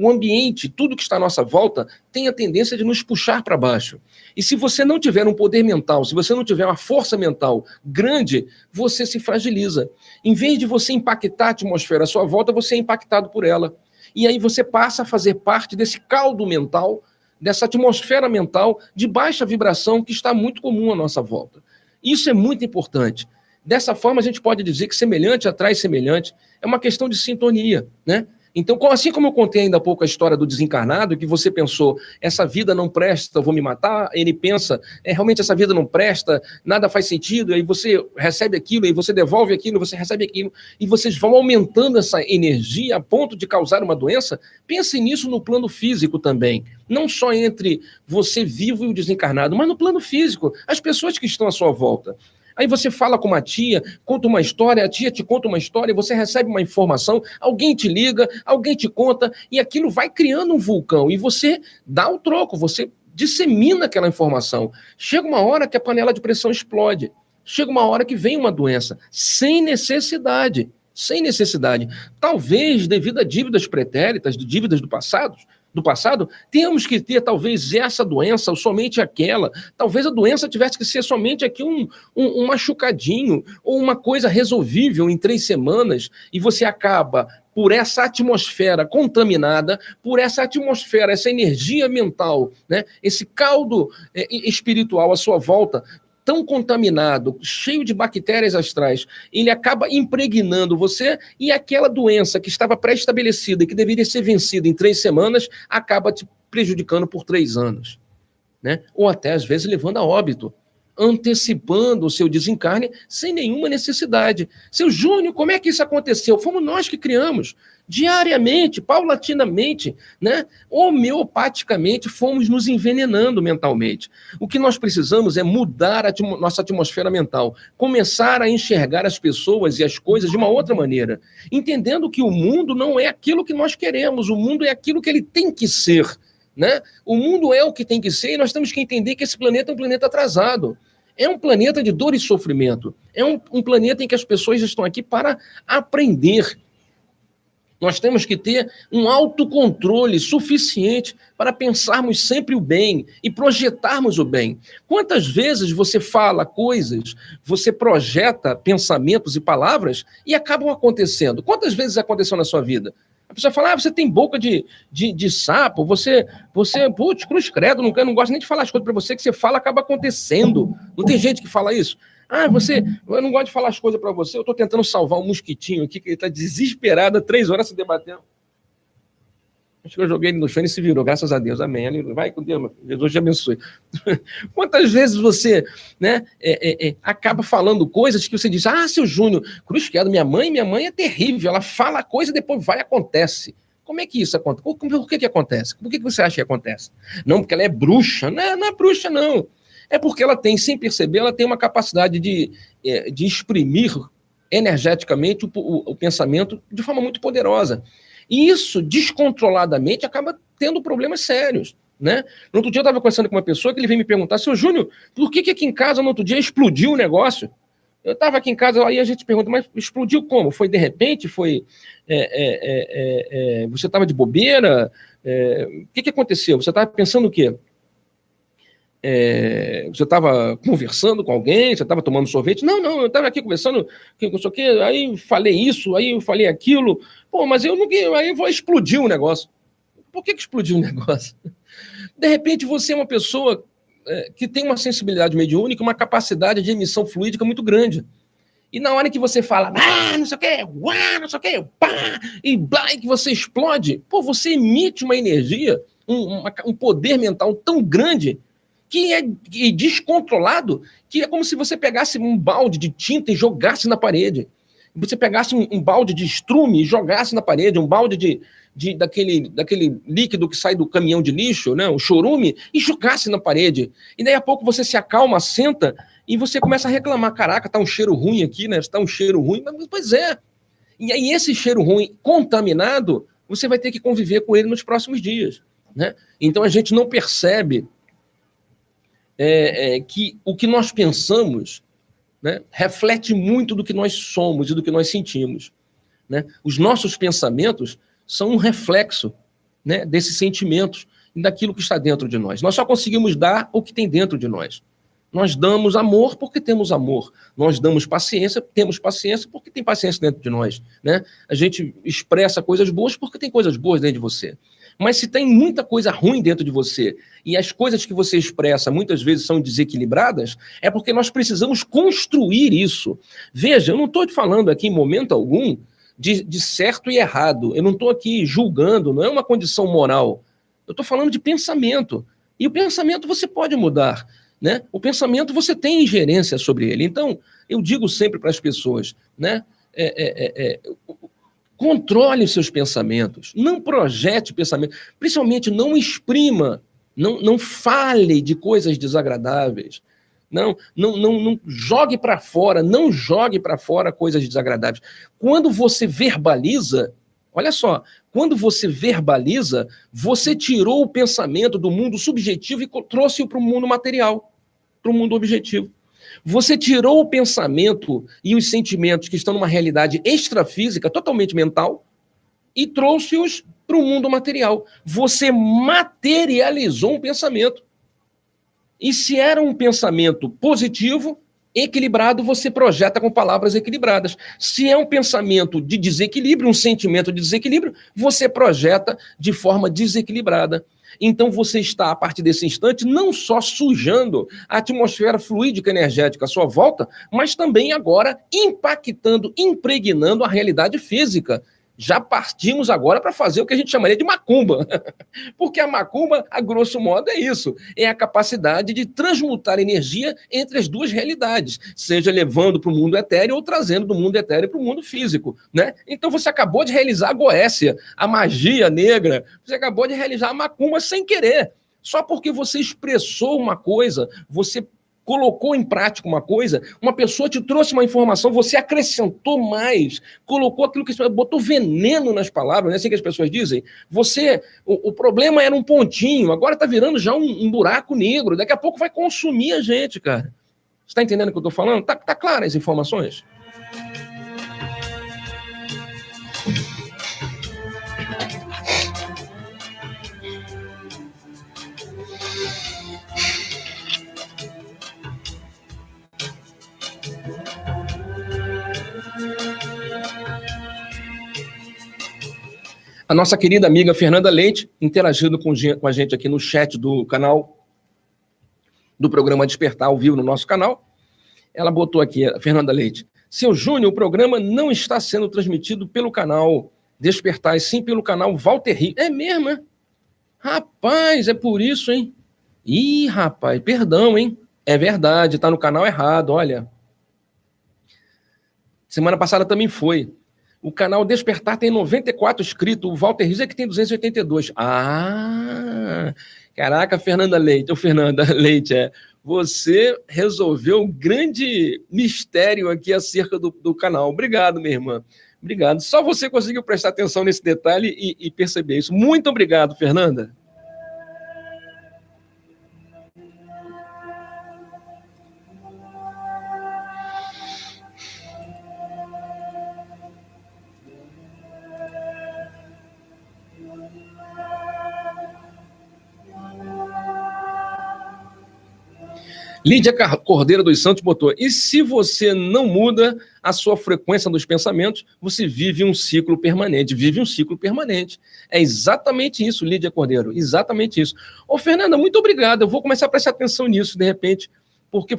o ambiente, tudo que está à nossa volta, tem a tendência de nos puxar para baixo. E se você não tiver um poder mental, se você não tiver uma força mental grande, você se fragiliza. Em vez de você impactar a atmosfera à sua volta, você é impactado por ela. E aí você passa a fazer parte desse caldo mental, dessa atmosfera mental de baixa vibração que está muito comum à nossa volta. Isso é muito importante. Dessa forma, a gente pode dizer que semelhante atrai semelhante, é uma questão de sintonia, né? Então, assim como eu contei ainda há pouco a história do desencarnado, que você pensou, essa vida não presta, eu vou me matar, ele pensa, realmente essa vida não presta, nada faz sentido, aí você recebe aquilo, aí você devolve aquilo, você recebe aquilo, e vocês vão aumentando essa energia a ponto de causar uma doença. Pense nisso no plano físico também, não só entre você vivo e o desencarnado, mas no plano físico, as pessoas que estão à sua volta. Aí você fala com uma tia, conta uma história, a tia te conta uma história, você recebe uma informação, alguém te liga, alguém te conta, e aquilo vai criando um vulcão, e você dá o troco, você dissemina aquela informação. Chega uma hora que a panela de pressão explode, chega uma hora que vem uma doença, sem necessidade. Talvez devido a dívidas pretéritas, de dívidas do passado, temos que ter talvez essa doença ou somente aquela. Talvez a doença tivesse que ser somente aqui um machucadinho ou uma coisa resolvível em 3 semanas e você acaba, por essa atmosfera contaminada, por essa atmosfera, essa energia mental, né, esse caldo espiritual à sua volta, tão contaminado, cheio de bactérias astrais, ele acaba impregnando você e aquela doença que estava pré-estabelecida e que deveria ser vencida em 3 semanas, acaba te prejudicando por 3 anos, né? Ou até, às vezes, levando a óbito, antecipando o seu desencarne sem nenhuma necessidade. Seu Júnior, como é que isso aconteceu? Fomos nós que criamos. Diariamente, paulatinamente, né? Homeopaticamente, fomos nos envenenando mentalmente. O que nós precisamos é mudar a nossa atmosfera mental, começar a enxergar as pessoas e as coisas de uma outra maneira, entendendo que o mundo não é aquilo que nós queremos, o mundo é aquilo que ele tem que ser, né? O mundo é o que tem que ser e nós temos que entender que esse planeta é um planeta atrasado. É um planeta de dor e sofrimento. É um planeta em que as pessoas estão aqui para aprender. Nós temos que ter um autocontrole suficiente para pensarmos sempre o bem e projetarmos o bem. Quantas vezes você fala coisas, você projeta pensamentos e palavras e acabam acontecendo? Quantas vezes aconteceu na sua vida? A pessoa fala, você tem boca de sapo, você putz, cruz credo, não gosto nem de falar as coisas para você, que você fala, acaba acontecendo. Não tem gente que fala isso? Eu não gosto de falar as coisas para você, eu estou tentando salvar um mosquitinho aqui, que ele está desesperado há 3 horas se debatendo. Acho que eu joguei ele no chão e ele se virou, graças a Deus, amém. Vai com Deus, Jesus te abençoe. Quantas vezes você, né, acaba falando coisas que você diz, seu Júnior, cruz credo, minha mãe é terrível, ela fala a coisa e depois vai e acontece. Como é que isso acontece? Por que acontece? Por que você acha que acontece? Não, porque ela é bruxa. Não é bruxa, não. É porque ela tem, sem perceber, ela tem uma capacidade de exprimir energeticamente o pensamento de forma muito poderosa. E isso, descontroladamente, acaba tendo problemas sérios, né? No outro dia eu estava conversando com uma pessoa que ele veio me perguntar, seu Júnior, por que aqui em casa no outro dia explodiu o negócio? Eu estava aqui em casa, aí a gente pergunta, mas explodiu como? Foi de repente? Foi você estava de bobeira? O que aconteceu? Você estava pensando o quê? Você estava conversando com alguém? Você estava tomando sorvete? Não, eu estava aqui conversando com isso aqui, aí falei isso, aí eu falei aquilo. Pô, mas eu não... Aí explodiu o negócio. Por que explodiu o negócio? De repente você é uma pessoa que tem uma sensibilidade mediúnica, uma capacidade de emissão fluídica muito grande. E na hora que você fala, não sei o quê, não sei o quê, pá, e blá, e que você explode, pô, você emite uma energia, um poder mental tão grande que é descontrolado, que é como se você pegasse um balde de tinta e jogasse na parede. Você pegasse um balde de estrume e jogasse na parede, um balde daquele líquido que sai do caminhão de lixo, né, o chorume, e jogasse na parede. E daí a pouco você se acalma, senta, e você começa a reclamar, caraca, tá um cheiro ruim aqui, né? Tá um cheiro ruim, mas pois é. E aí esse cheiro ruim contaminado, você vai ter que conviver com ele nos próximos dias, né? Então a gente não percebe que o que nós pensamos, né, reflete muito do que nós somos e do que nós sentimos, né? Os nossos pensamentos são um reflexo né, desses sentimentos e daquilo que está dentro de nós. Nós só conseguimos dar o que tem dentro de nós. Nós damos amor porque temos amor. Nós damos paciência, temos paciência porque tem paciência dentro de nós, né? A gente expressa coisas boas porque tem coisas boas dentro de você. Mas se tem muita coisa ruim dentro de você e as coisas que você expressa muitas vezes são desequilibradas, é porque nós precisamos construir isso. Veja, eu não estou te falando aqui em momento algum de certo e errado. Eu não estou aqui julgando, não é uma condição moral. Eu estou falando de pensamento. E o pensamento você pode mudar, né? O pensamento você tem ingerência sobre ele. Então, eu digo sempre para as pessoas, né? Controle os seus pensamentos, não projete pensamento, principalmente não exprima, não fale de coisas desagradáveis, não jogue para fora, não jogue para fora coisas desagradáveis. Quando você verbaliza, olha só, quando você verbaliza, você tirou o pensamento do mundo subjetivo e trouxe-o para o mundo material, para o mundo objetivo. Você tirou o pensamento e os sentimentos que estão numa realidade extrafísica, totalmente mental, e trouxe-os para o mundo material. Você materializou um pensamento. E se era um pensamento positivo, equilibrado, você projeta com palavras equilibradas. Se é um pensamento de desequilíbrio, um sentimento de desequilíbrio, você projeta de forma desequilibrada. Então você está, a partir desse instante, não só sujando a atmosfera fluídica energética à sua volta, mas também agora impactando, impregnando a realidade física. Já partimos agora para fazer o que a gente chamaria de macumba. Porque a macumba, a grosso modo, é isso. É a capacidade de transmutar energia entre as duas realidades, seja levando para o mundo etéreo ou trazendo do mundo etéreo para o mundo físico, né? Então você acabou de realizar a goécia, a magia negra, você acabou de realizar a macumba sem querer. Só porque você expressou uma coisa, você colocou em prática uma coisa, uma pessoa te trouxe uma informação, você acrescentou mais, colocou aquilo que botou veneno nas palavras, não é assim que as pessoas dizem? O problema era um pontinho, agora está virando já um buraco negro, daqui a pouco vai consumir a gente, cara. Você está entendendo o que eu estou falando? Tá claras as informações? A nossa querida amiga Fernanda Leite, interagindo com a gente aqui no chat do canal, do programa Despertar ao vivo no nosso canal, ela botou aqui, a Fernanda Leite, seu Júnior, o programa não está sendo transmitido pelo canal Despertar, e sim pelo canal Walter Rio. É mesmo, é? Rapaz, é por isso, hein? Ih, rapaz, perdão, hein? É verdade, tá no canal errado, olha. Semana passada também foi. O canal Despertar tem 94 inscritos, o Walter Rios é que tem 282. Ah, caraca, Fernanda Leite, você resolveu um grande mistério aqui acerca do canal. Obrigado, minha irmã. Obrigado. Só você conseguiu prestar atenção nesse detalhe e perceber isso. Muito obrigado, Fernanda. Lídia Cordeiro dos Santos botou, e se você não muda a sua frequência dos pensamentos, você vive um ciclo permanente, É exatamente isso, Lídia Cordeiro, exatamente isso. Ô, Fernanda, muito obrigado, eu vou começar a prestar atenção nisso, de repente, porque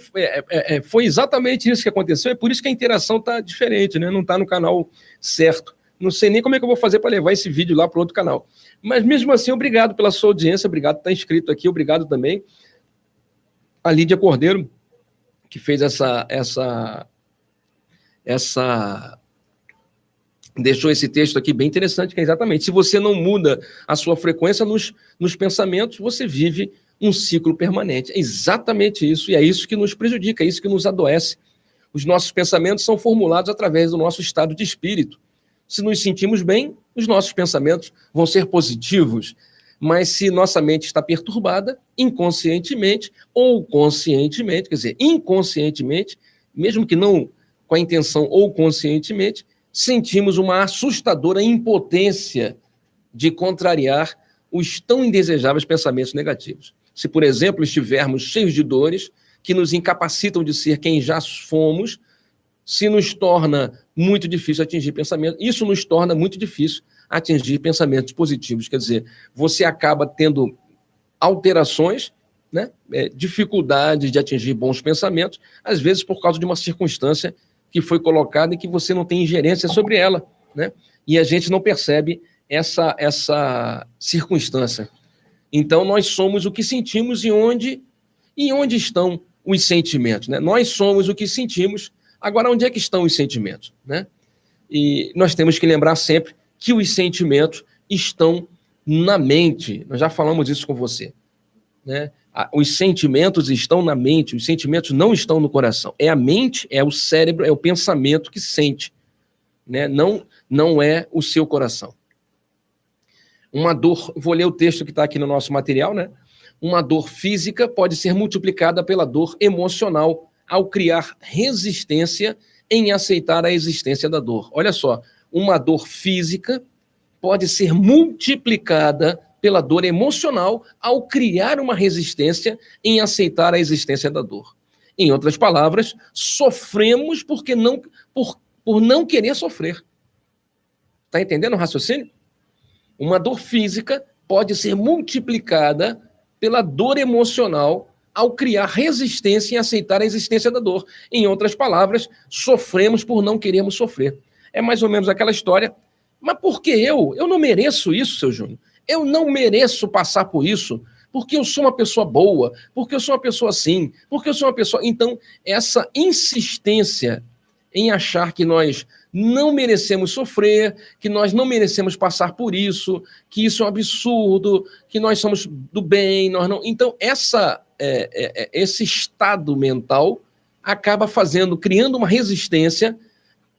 foi exatamente isso que aconteceu, é por isso que a interação está diferente, né? Não está no canal certo. Não sei nem como é que eu vou fazer para levar esse vídeo lá para outro canal. Mas mesmo assim, obrigado pela sua audiência, obrigado por estar inscrito aqui, obrigado também a Lídia Cordeiro, que fez deixou esse texto aqui bem interessante, que é exatamente, se você não muda a sua frequência nos pensamentos, você vive um ciclo permanente. É exatamente isso, e é isso que nos prejudica, é isso que nos adoece. Os nossos pensamentos são formulados através do nosso estado de espírito. Se nos sentimos bem, os nossos pensamentos vão ser positivos. Mas se nossa mente está perturbada, inconscientemente ou conscientemente, quer dizer, inconscientemente, mesmo que não com a intenção ou conscientemente, sentimos uma assustadora impotência de contrariar os tão indesejáveis pensamentos negativos. Se, por exemplo, estivermos cheios de dores que nos incapacitam de ser quem já fomos, se nos torna muito difícil atingir pensamentos, isso nos torna muito difícil atingir pensamentos positivos. Quer dizer, você acaba tendo alterações, né, dificuldades de atingir bons pensamentos, às vezes por causa de uma circunstância que foi colocada e que você não tem ingerência sobre ela, né? E a gente não percebe essa circunstância. Então, nós somos o que sentimos e onde estão os sentimentos, né? Nós somos o que sentimos. Agora, onde é que estão os sentimentos, né? E nós temos que lembrar sempre que os sentimentos estão na mente. Nós já falamos isso com você, né? Os sentimentos estão na mente, os sentimentos não estão no coração. É a mente, é o cérebro, é o pensamento que sente, né? Não é o seu coração. Uma dor, vou ler o texto que está aqui no nosso material, né? Uma dor física pode ser multiplicada pela dor emocional ao criar resistência em aceitar a existência da dor. Olha só, uma dor física pode ser multiplicada pela dor emocional ao criar uma resistência em aceitar a existência da dor. Em outras palavras, sofremos por não querer sofrer. Está entendendo o raciocínio? Uma dor física pode ser multiplicada pela dor emocional ao criar resistência em aceitar a existência da dor. Em outras palavras, sofremos por não querermos sofrer. É mais ou menos aquela história, mas por que eu? Eu não mereço isso, seu Júnior. Eu não mereço passar por isso, porque eu sou uma pessoa boa, porque eu sou uma pessoa assim, porque eu sou uma pessoa... Então, essa insistência em achar que nós não merecemos sofrer, que nós não merecemos passar por isso, que isso é um absurdo, que nós somos do bem, nós não... Então, esse estado mental acaba criando uma resistência,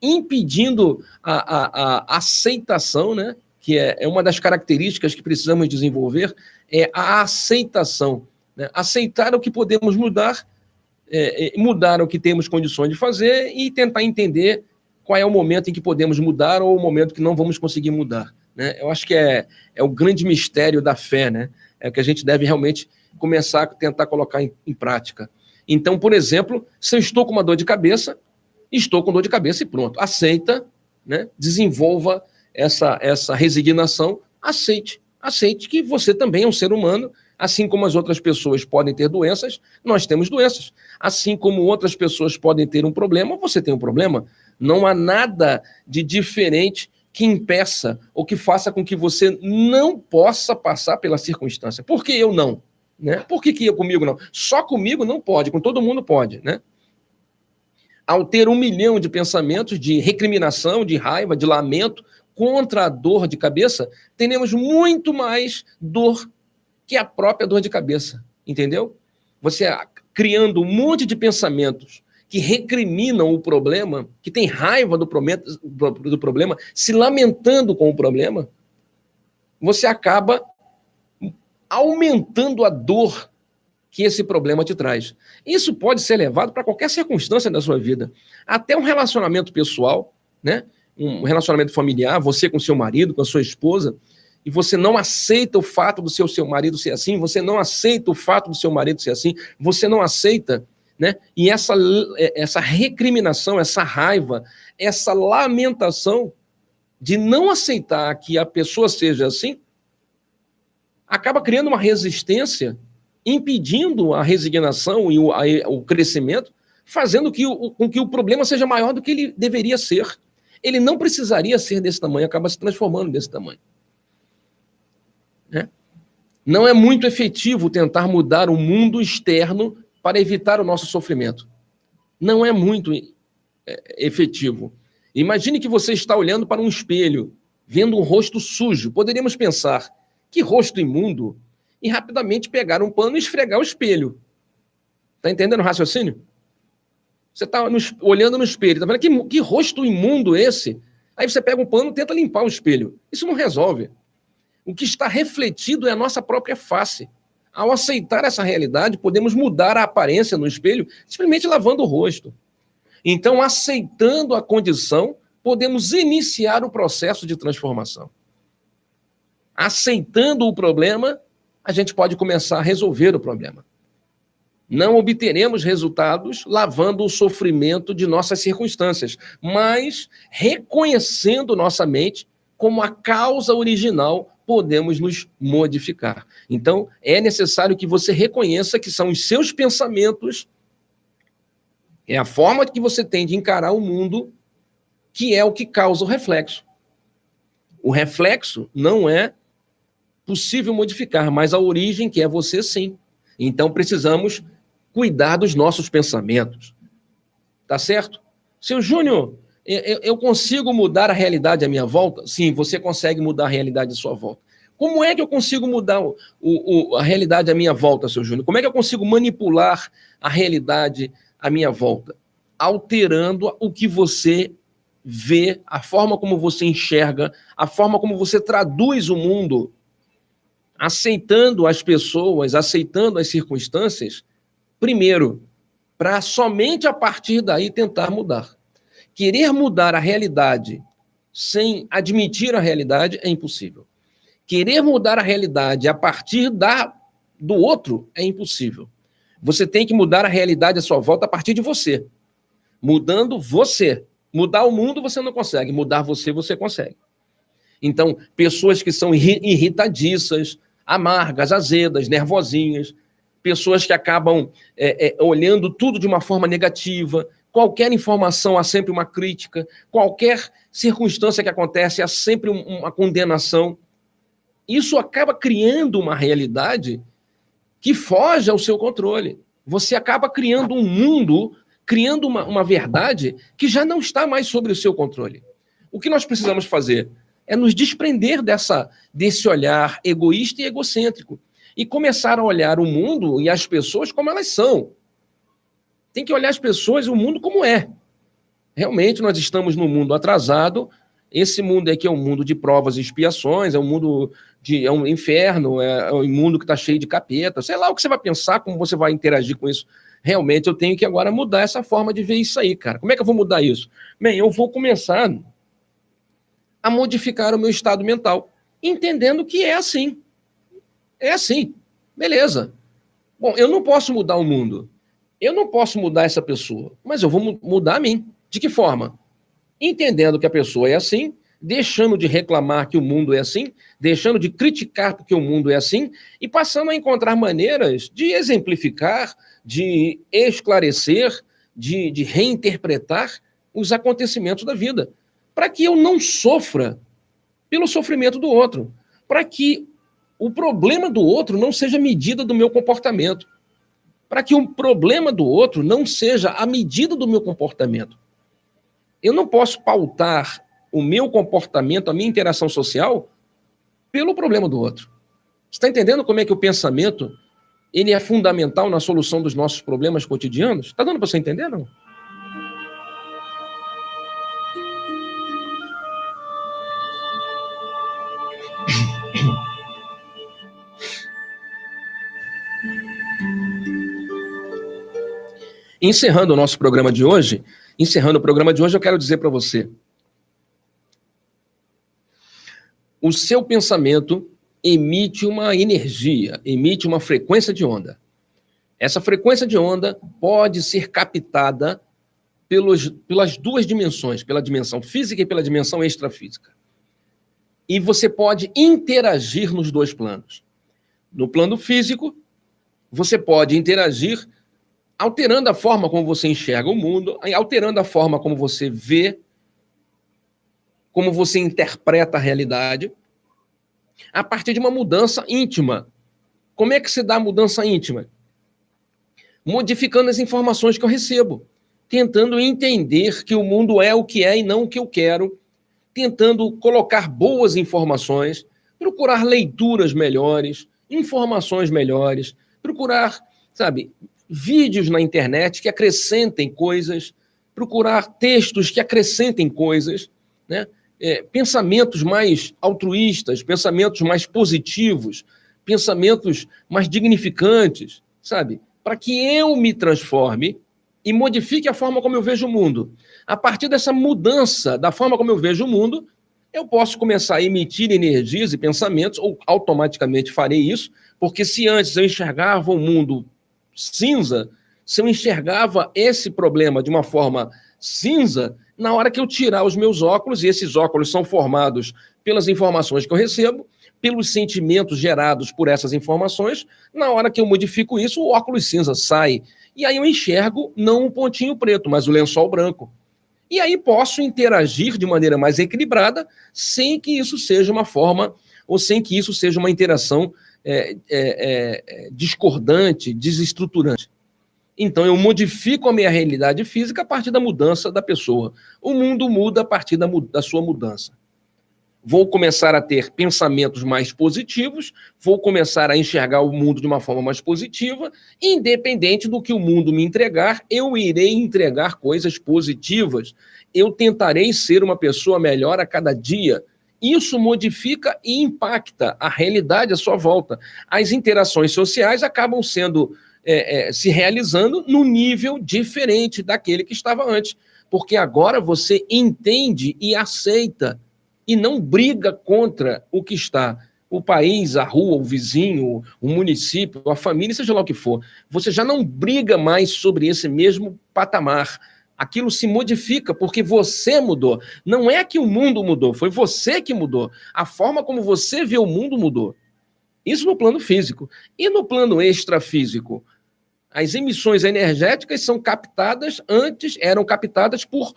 impedindo a aceitação, né? Que é uma das características que precisamos desenvolver, é a aceitação, né? Aceitar o que podemos mudar, mudar o que temos condições de fazer e tentar entender qual é o momento em que podemos mudar ou o momento que não vamos conseguir mudar, né? Eu acho que é o grande mistério da fé, né? É o que a gente deve realmente começar a tentar colocar em prática. Então, por exemplo, se eu estou com uma dor de cabeça, estou com dor de cabeça e pronto. Aceita, né? Desenvolva essa resignação, aceite que você também é um ser humano, assim como as outras pessoas podem ter doenças, nós temos doenças. Assim como outras pessoas podem ter um problema, você tem um problema. Não há nada de diferente que impeça ou que faça com que você não possa passar pela circunstância. Por que eu não? Né? Por que eu comigo não? Só comigo não pode, com todo mundo pode, né? Ao ter 1 milhão de pensamentos de recriminação, de raiva, de lamento contra a dor de cabeça, teremos muito mais dor que a própria dor de cabeça, entendeu? Você criando um monte de pensamentos que recriminam o problema, que tem raiva do problema, se lamentando com o problema, você acaba aumentando a dor que esse problema te traz. Isso pode ser levado para qualquer circunstância da sua vida, até um relacionamento pessoal, né? Um relacionamento familiar, você com seu marido, com a sua esposa, e você não aceita o fato do seu marido ser assim, você não aceita o fato do seu marido ser assim, você não aceita, né? E essa recriminação, essa raiva, essa lamentação de não aceitar que a pessoa seja assim, acaba criando uma resistência, impedindo a resignação e o crescimento, fazendo com que o problema seja maior do que ele deveria ser. Ele não precisaria ser desse tamanho, acaba se transformando desse tamanho. Né? Não é muito efetivo tentar mudar o mundo externo para evitar o nosso sofrimento. Não é muito efetivo. Imagine que você está olhando para um espelho, vendo um rosto sujo. Poderíamos pensar, que rosto imundo, e rapidamente pegar um pano e esfregar o espelho. Está entendendo o raciocínio? Você está olhando no espelho, está vendo que rosto imundo esse? Aí você pega um pano e tenta limpar o espelho. Isso não resolve. O que está refletido é a nossa própria face. Ao aceitar essa realidade, podemos mudar a aparência no espelho simplesmente lavando o rosto. Então, aceitando a condição, podemos iniciar o processo de transformação. Aceitando o problema, a gente pode começar a resolver o problema. Não obteremos resultados lavando o sofrimento de nossas circunstâncias, mas reconhecendo nossa mente como a causa original, podemos nos modificar. Então, é necessário que você reconheça que são os seus pensamentos, é a forma que você tem de encarar o mundo, que é o que causa o reflexo. O reflexo não é possível modificar, mas a origem, que é você, sim. Então, precisamos cuidar dos nossos pensamentos. Tá certo? Seu Júnior, eu consigo mudar a realidade à minha volta? Sim, você consegue mudar a realidade à sua volta. Como é que eu consigo mudar a realidade à minha volta, seu Júnior? Como é que eu consigo manipular a realidade à minha volta? Alterando o que você vê, a forma como você enxerga, a forma como você traduz o mundo, aceitando as pessoas, aceitando as circunstâncias, primeiro, para somente a partir daí tentar mudar. Querer mudar a realidade sem admitir a realidade é impossível. Querer mudar a realidade a partir do outro é impossível. Você tem que mudar a realidade à sua volta a partir de você. Mudando você. Mudar o mundo você não consegue, mudar você, você consegue. Então, pessoas que são irritadiças, amargas, azedas, nervosinhas, pessoas que acabam olhando tudo de uma forma negativa, qualquer informação há sempre uma crítica, qualquer circunstância que acontece há sempre uma condenação. Isso acaba criando uma realidade que foge ao seu controle. Você acaba criando um mundo, criando uma verdade que já não está mais sobre o seu controle. O que nós precisamos fazer é nos desprender desse olhar egoísta e egocêntrico e começar a olhar o mundo e as pessoas como elas são. Tem que olhar as pessoas e o mundo como é. Realmente nós estamos num mundo atrasado. Esse mundo aqui é um mundo de provas e expiações, é um inferno, é um mundo que está cheio de capeta. Sei lá o que você vai pensar, como você vai interagir com isso. Realmente eu tenho que agora mudar essa forma de ver isso aí, cara. Como é que eu vou mudar isso? Bem, eu vou começar a modificar o meu estado mental, entendendo que é assim. É assim. Beleza. Bom, eu não posso mudar o mundo. Eu não posso mudar essa pessoa, mas eu vou mudar a mim. De que forma? Entendendo que a pessoa é assim, deixando de reclamar que o mundo é assim, deixando de criticar porque o mundo é assim, e passando a encontrar maneiras de exemplificar, de esclarecer, de reinterpretar os acontecimentos da vida, para que eu não sofra pelo sofrimento do outro, para que o problema do outro não seja medida do meu comportamento, para que o problema do outro não seja a medida do meu comportamento. Eu não posso pautar o meu comportamento, a minha interação social, pelo problema do outro. Você está entendendo como é que o pensamento ele é fundamental na solução dos nossos problemas cotidianos? Está dando para você entender, não? Encerrando o nosso programa de hoje, eu quero dizer para você: o seu pensamento emite uma energia, emite uma frequência de onda. Essa frequência de onda pode ser captada pelas duas dimensões, pela dimensão física e pela dimensão extrafísica. E você pode interagir nos dois planos. No plano físico, você pode interagir alterando a forma como você enxerga o mundo, alterando a forma como você vê, como você interpreta a realidade, a partir de uma mudança íntima. Como é que se dá a mudança íntima? Modificando as informações que eu recebo, tentando entender que o mundo é o que é e não o que eu quero, tentando colocar boas informações, procurar leituras melhores, informações melhores, procurar, vídeos na internet que acrescentem coisas, procurar textos que acrescentem coisas, né? Pensamentos mais altruístas, pensamentos mais positivos, pensamentos mais dignificantes, para que eu me transforme e modifique a forma como eu vejo o mundo. A partir dessa mudança da forma como eu vejo o mundo, eu posso começar a emitir energias e pensamentos, ou automaticamente farei isso, porque se antes eu enxergava o mundo cinza, se eu enxergava esse problema de uma forma cinza, na hora que eu tirar os meus óculos, e esses óculos são formados pelas informações que eu recebo, pelos sentimentos gerados por essas informações, na hora que eu modifico isso, o óculos cinza sai. E aí eu enxergo não um pontinho preto, mas o lençol branco. E aí posso interagir de maneira mais equilibrada, sem que isso seja uma forma, ou sem que isso seja uma interação discordante, desestruturante. Então, eu modifico a minha realidade física a partir da mudança da pessoa. O mundo muda a partir da sua mudança. Vou começar a ter pensamentos mais positivos, vou começar a enxergar o mundo de uma forma mais positiva, independente do que o mundo me entregar, eu irei entregar coisas positivas. Eu tentarei ser uma pessoa melhor a cada dia. Isso modifica e impacta a realidade à sua volta. As interações sociais acabam sendo se realizando num nível diferente daquele que estava antes, porque agora você entende e aceita e não briga contra o que está, o país, a rua, o vizinho, o município, a família, seja lá o que for. Você já não briga mais sobre esse mesmo patamar. Aquilo se modifica porque você mudou. Não é que o mundo mudou, foi você que mudou. A forma como você vê o mundo mudou. Isso no plano físico. E no plano extrafísico? As emissões energéticas são captadas, antes eram captadas por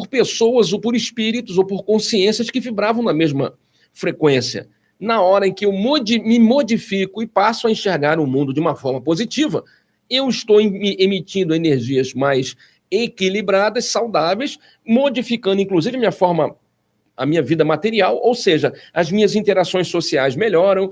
pessoas, ou por espíritos, ou por consciências que vibravam na mesma frequência. Na hora em que eu me modifico e passo a enxergar o mundo de uma forma positiva, eu estou emitindo energias mais equilibradas, saudáveis, modificando, inclusive, a minha vida material, ou seja, as minhas interações sociais melhoram,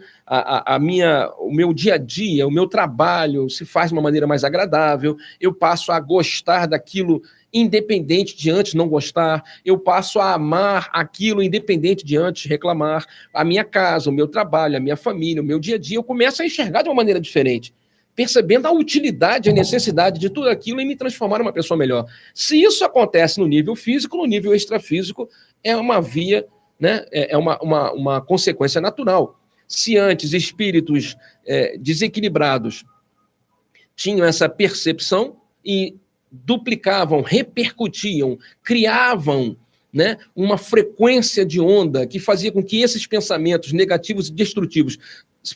o meu dia a dia, o meu trabalho se faz de uma maneira mais agradável, eu passo a gostar daquilo independente de antes não gostar, eu passo a amar aquilo independente de antes reclamar, a minha casa, o meu trabalho, a minha família, o meu dia a dia, eu começo a enxergar de uma maneira diferente, percebendo a utilidade, a necessidade de tudo aquilo e me transformar em uma pessoa melhor. Se isso acontece no nível físico, no nível extrafísico, é uma via, né? É uma consequência natural. Se antes espíritos desequilibrados tinham essa percepção e duplicavam, repercutiam, criavam, né, uma frequência de onda que fazia com que esses pensamentos negativos e destrutivos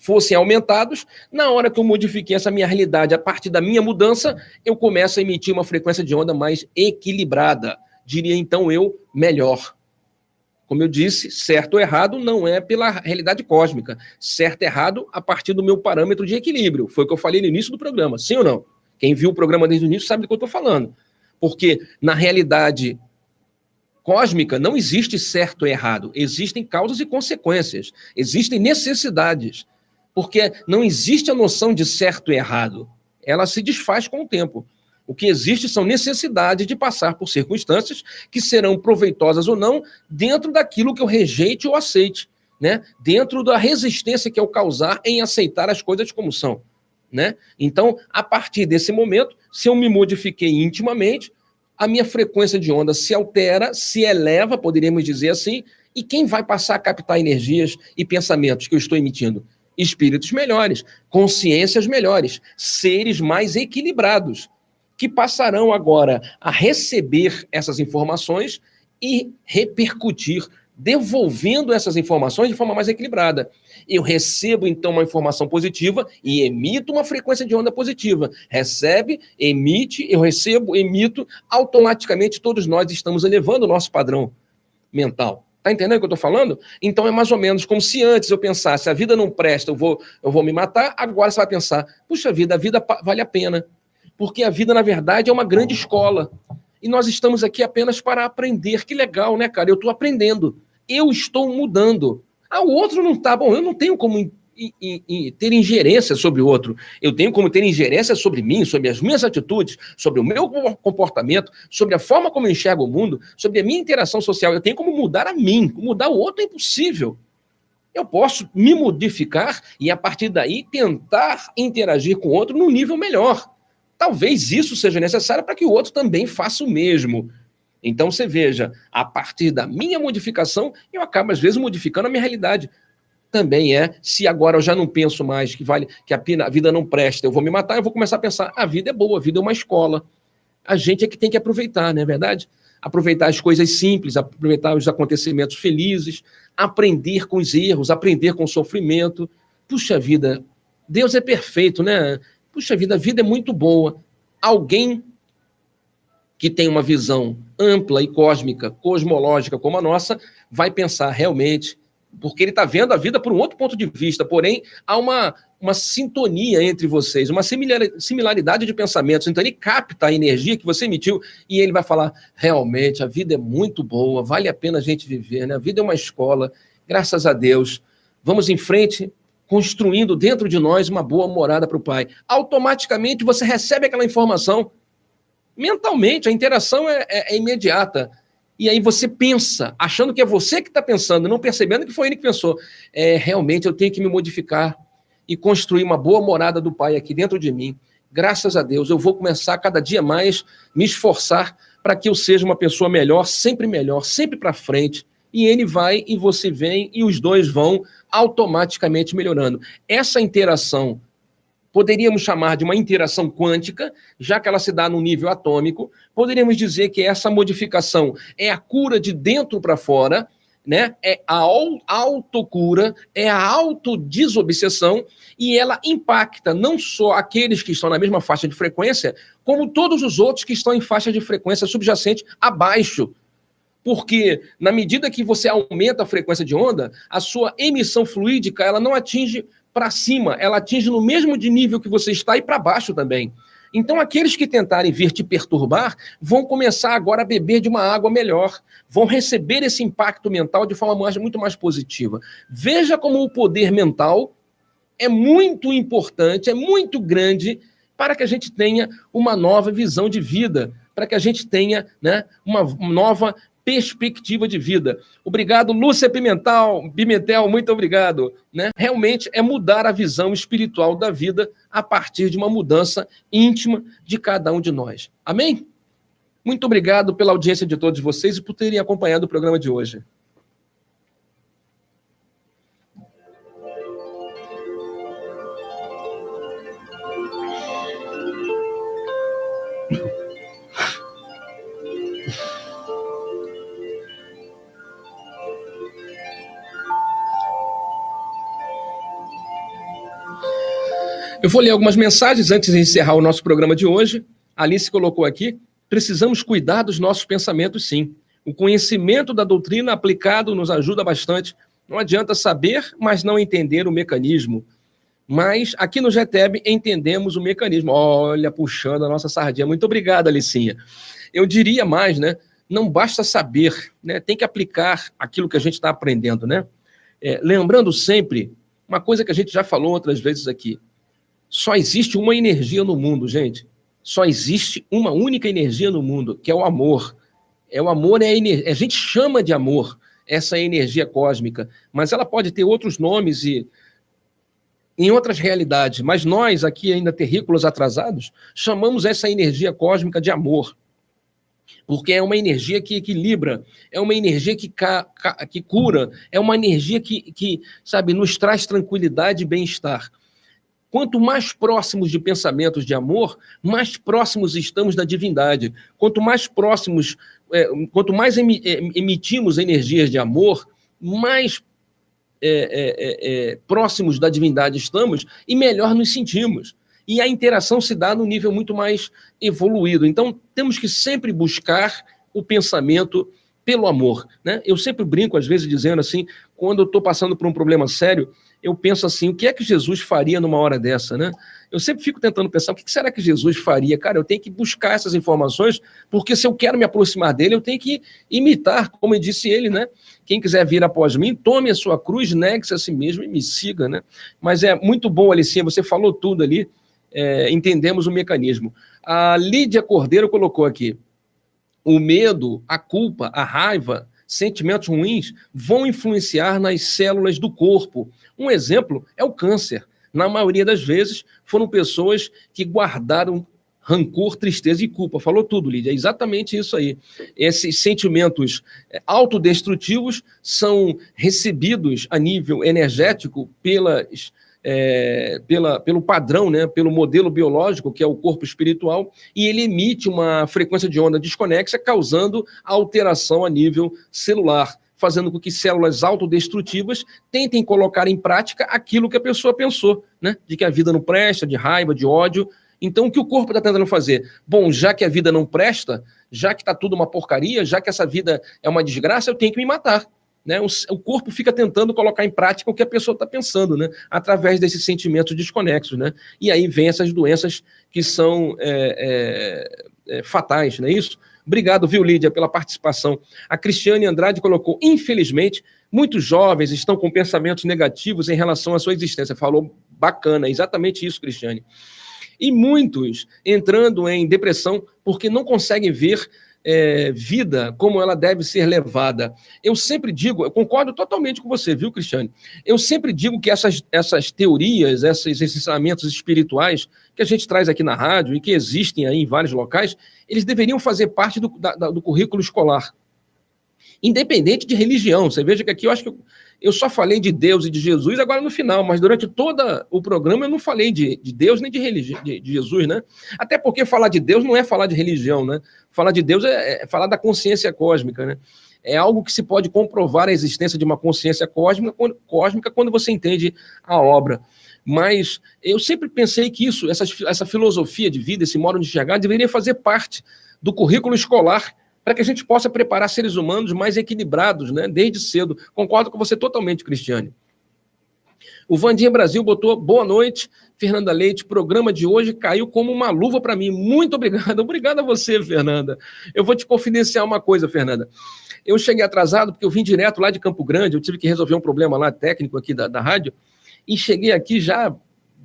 fossem aumentados, na hora que eu modifiquei essa minha realidade, a partir da minha mudança, eu começo a emitir uma frequência de onda mais equilibrada. Diria, então, eu, melhor. Como eu disse, certo ou errado não é pela realidade cósmica. Certo e errado a partir do meu parâmetro de equilíbrio. Foi o que eu falei no início do programa, sim ou não? Quem viu o programa desde o início sabe do que eu estou falando. Porque na realidade cósmica não existe certo e errado. Existem causas e consequências. Existem necessidades. Porque não existe a noção de certo e errado. Ela se desfaz com o tempo. O que existe são necessidades de passar por circunstâncias que serão proveitosas ou não dentro daquilo que eu rejeite ou aceite, né? Dentro da resistência que eu causar em aceitar as coisas como são, né? Então, a partir desse momento, se eu me modifiquei intimamente, a minha frequência de onda se altera, se eleva, poderíamos dizer assim, e quem vai passar a captar energias e pensamentos que eu estou emitindo? Espíritos melhores, consciências melhores, seres mais equilibrados, que passarão agora a receber essas informações e repercutir, devolvendo essas informações de forma mais equilibrada. Eu recebo, então, uma informação positiva e emito uma frequência de onda positiva. Recebe, emite, eu recebo, emito, automaticamente todos nós estamos elevando o nosso padrão mental. Está entendendo o que eu estou falando? Então é mais ou menos como se antes eu pensasse, a vida não presta, eu vou me matar, agora você vai pensar, puxa vida, a vida vale a pena. Porque a vida, na verdade, é uma grande escola. E nós estamos aqui apenas para aprender. Que legal, né, cara? Eu estou aprendendo. Eu estou mudando. Ah, o outro não está. Bom, eu não tenho como ter ingerência sobre o outro. Eu tenho como ter ingerência sobre mim, sobre as minhas atitudes, sobre o meu comportamento, sobre a forma como eu enxergo o mundo, sobre a minha interação social. Eu tenho como mudar a mim. Mudar o outro é impossível. Eu posso me modificar e, a partir daí, tentar interagir com o outro num nível melhor. Talvez isso seja necessário para que o outro também faça o mesmo. Então, você veja, a partir da minha modificação, eu acabo, às vezes, modificando a minha realidade. Também se agora eu já não penso mais que a vida não presta, eu vou me matar, eu vou começar a pensar, a vida é boa, a vida é uma escola. A gente é que tem que aproveitar, não é verdade? Aproveitar as coisas simples, aproveitar os acontecimentos felizes, aprender com os erros, aprender com o sofrimento. Puxa vida, Deus é perfeito, né? Puxa vida, a vida é muito boa. Alguém que tem uma visão ampla e cósmica, cosmológica como a nossa, vai pensar realmente, porque ele está vendo a vida por um outro ponto de vista, porém há uma sintonia entre vocês, uma similaridade de pensamentos, então ele capta a energia que você emitiu e ele vai falar, realmente, a vida é muito boa, vale a pena a gente viver, né? A vida é uma escola, graças a Deus, vamos em frente, construindo dentro de nós uma boa morada para o Pai. Automaticamente você recebe aquela informação, mentalmente, a interação é imediata. E aí você pensa, achando que é você que está pensando, não percebendo que foi ele que pensou. Realmente eu tenho que me modificar e construir uma boa morada do Pai aqui dentro de mim. Graças a Deus, eu vou começar cada dia mais me esforçar para que eu seja uma pessoa melhor, sempre para frente. E ele vai e você vem e os dois vão automaticamente melhorando. Essa interação poderíamos chamar de uma interação quântica, já que ela se dá no nível atômico. Poderíamos dizer que essa modificação é a cura de dentro para fora, né? É a autocura, é a autodesobsessão, e ela impacta não só aqueles que estão na mesma faixa de frequência, como todos os outros que estão em faixa de frequência subjacente abaixo. Porque, na medida que você aumenta a frequência de onda, a sua emissão fluídica ela não atinge para cima, ela atinge no mesmo de nível que você está e para baixo também. Então, aqueles que tentarem vir te perturbar vão começar agora a beber de uma água melhor, vão receber esse impacto mental de forma muito mais positiva. Veja como o poder mental é muito importante, é muito grande para que a gente tenha uma nova visão de vida, para que a gente tenha, né, uma nova perspectiva de vida. Obrigado, Lúcia Pimentel, muito obrigado. Né? Realmente é mudar a visão espiritual da vida a partir de uma mudança íntima de cada um de nós. Amém? Muito obrigado pela audiência de todos vocês e por terem acompanhado o programa de hoje. Eu vou ler algumas mensagens antes de encerrar o nosso programa de hoje. A Alice colocou aqui, precisamos cuidar dos nossos pensamentos, sim. O conhecimento da doutrina aplicado nos ajuda bastante. Não adianta saber, mas não entender o mecanismo. Mas aqui no GTEB entendemos o mecanismo. Olha, puxando a nossa sardinha. Muito obrigado, Alicinha. Eu diria mais, né? Não basta saber, né? Tem que aplicar aquilo que a gente está aprendendo, né? Lembrando sempre, uma coisa que a gente já falou outras vezes aqui, só existe uma energia no mundo, gente. Só existe uma única energia no mundo, que é o amor. O amor a gente chama de amor essa energia cósmica, mas ela pode ter outros nomes e em outras realidades. Mas nós, aqui ainda terrícolas atrasados, chamamos essa energia cósmica de amor. Porque é uma energia que equilibra, é uma energia que cura, é uma energia que, sabe, nos traz tranquilidade e bem-estar. Quanto mais próximos de pensamentos de amor, mais próximos estamos da divindade. Quanto mais próximos, quanto mais emitimos energias de amor, mais próximos da divindade estamos e melhor nos sentimos. E a interação se dá num nível muito mais evoluído. Então, temos que sempre buscar o pensamento pelo amor. Né? Eu sempre brinco, às vezes, dizendo assim, quando eu estou passando por um problema sério, eu penso assim, o que é que Jesus faria numa hora dessa, né? Eu sempre fico tentando pensar, o que será que Jesus faria? Cara, eu tenho que buscar essas informações, porque se eu quero me aproximar dele, eu tenho que imitar, como disse ele, né? Quem quiser vir após mim, tome a sua cruz, negue-se a si mesmo e me siga, né? Mas é muito bom, Alicinha, você falou tudo ali, entendemos o mecanismo. A Lídia Cordeiro colocou aqui, o medo, a culpa, a raiva, sentimentos ruins vão influenciar nas células do corpo. Um exemplo é o câncer. Na maioria das vezes, foram pessoas que guardaram rancor, tristeza e culpa. Falou tudo, Lídia. É exatamente isso aí. Esses sentimentos autodestrutivos são recebidos a nível energético pelo padrão, né, pelo modelo biológico, que é o corpo espiritual, e ele emite uma frequência de onda desconexa, causando alteração a nível celular, fazendo com que células autodestrutivas tentem colocar em prática aquilo que a pessoa pensou, né, de que a vida não presta, de raiva, de ódio. Então, o que o corpo está tentando fazer? Bom, já que a vida não presta, já que está tudo uma porcaria, já que essa vida é uma desgraça, eu tenho que me matar. Né? O corpo fica tentando colocar em prática o que a pessoa está pensando, né? Através desses sentimentos desconexos. Né? E aí vem essas doenças que são fatais, não é isso? Obrigado, viu, Lídia, pela participação. A Cristiane Andrade colocou, infelizmente, muitos jovens estão com pensamentos negativos em relação à sua existência. Falou bacana, exatamente isso, Cristiane. E muitos entrando em depressão porque não conseguem ver vida como ela deve ser levada. Eu sempre digo, eu concordo totalmente com você, viu, Cristiane? Eu sempre digo que essas teorias, esses ensinamentos espirituais que a gente traz aqui na rádio e que existem aí em vários locais, eles deveriam fazer parte do currículo escolar. Independente de religião. Você veja que aqui eu acho que eu só falei de Deus e de Jesus agora no final, mas durante todo o programa eu não falei de Deus nem de Jesus, né? Até porque falar de Deus não é falar de religião, né? Falar de Deus é falar da consciência cósmica, né? É algo que se pode comprovar a existência de uma consciência cósmica quando você entende a obra. Mas eu sempre pensei que essa filosofia de vida, esse modo de enxergar, deveria fazer parte do currículo escolar para que a gente possa preparar seres humanos mais equilibrados, né, desde cedo. Concordo com você totalmente, Cristiane. O Vandinha Brasil botou, boa noite, Fernanda Leite, programa de hoje caiu como uma luva para mim. Muito obrigado. Obrigado a você, Fernanda. Eu vou te confidenciar uma coisa, Fernanda. Eu cheguei atrasado porque eu vim direto lá de Campo Grande, eu tive que resolver um problema lá técnico aqui da rádio, e cheguei aqui já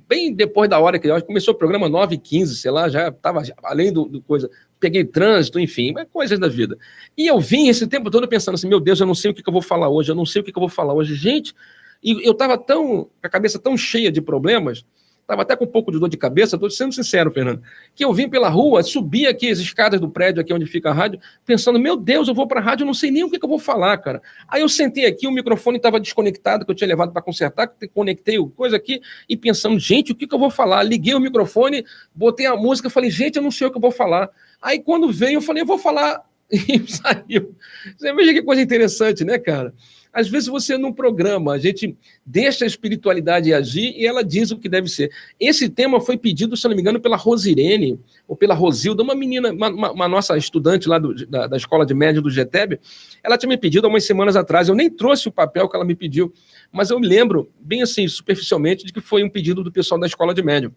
bem depois da hora que começou o programa 9h15, sei lá, já estava além do coisa. Peguei trânsito, enfim, coisas da vida. E eu vim esse tempo todo pensando assim, meu Deus, eu não sei o que eu vou falar hoje, eu não sei o que eu vou falar hoje. Gente, e eu estava com a cabeça tão cheia de problemas, estava até com um pouco de dor de cabeça, estou sendo sincero, Fernando, que eu vim pela rua, subi aqui as escadas do prédio aqui onde fica a rádio, pensando, meu Deus, eu vou para a rádio, eu não sei nem o que eu vou falar, cara. Aí eu sentei aqui, o microfone estava desconectado, que eu tinha levado para consertar, conectei coisa aqui, e pensando, gente, o que eu vou falar? Liguei o microfone, botei a música, falei, gente, eu não sei o que eu vou falar. Aí quando veio, eu falei, eu vou falar, e saiu. Você veja que coisa interessante, né, cara? Às vezes você num programa, a gente deixa a espiritualidade agir e ela diz o que deve ser. Esse tema foi pedido, se não me engano, pela Rosirene, ou pela Rosilda, uma menina, uma nossa estudante lá da escola de média do GTEB, ela tinha me pedido há umas semanas atrás, eu nem trouxe o papel que ela me pediu, mas eu me lembro, bem assim, superficialmente, de que foi um pedido do pessoal da escola de médio.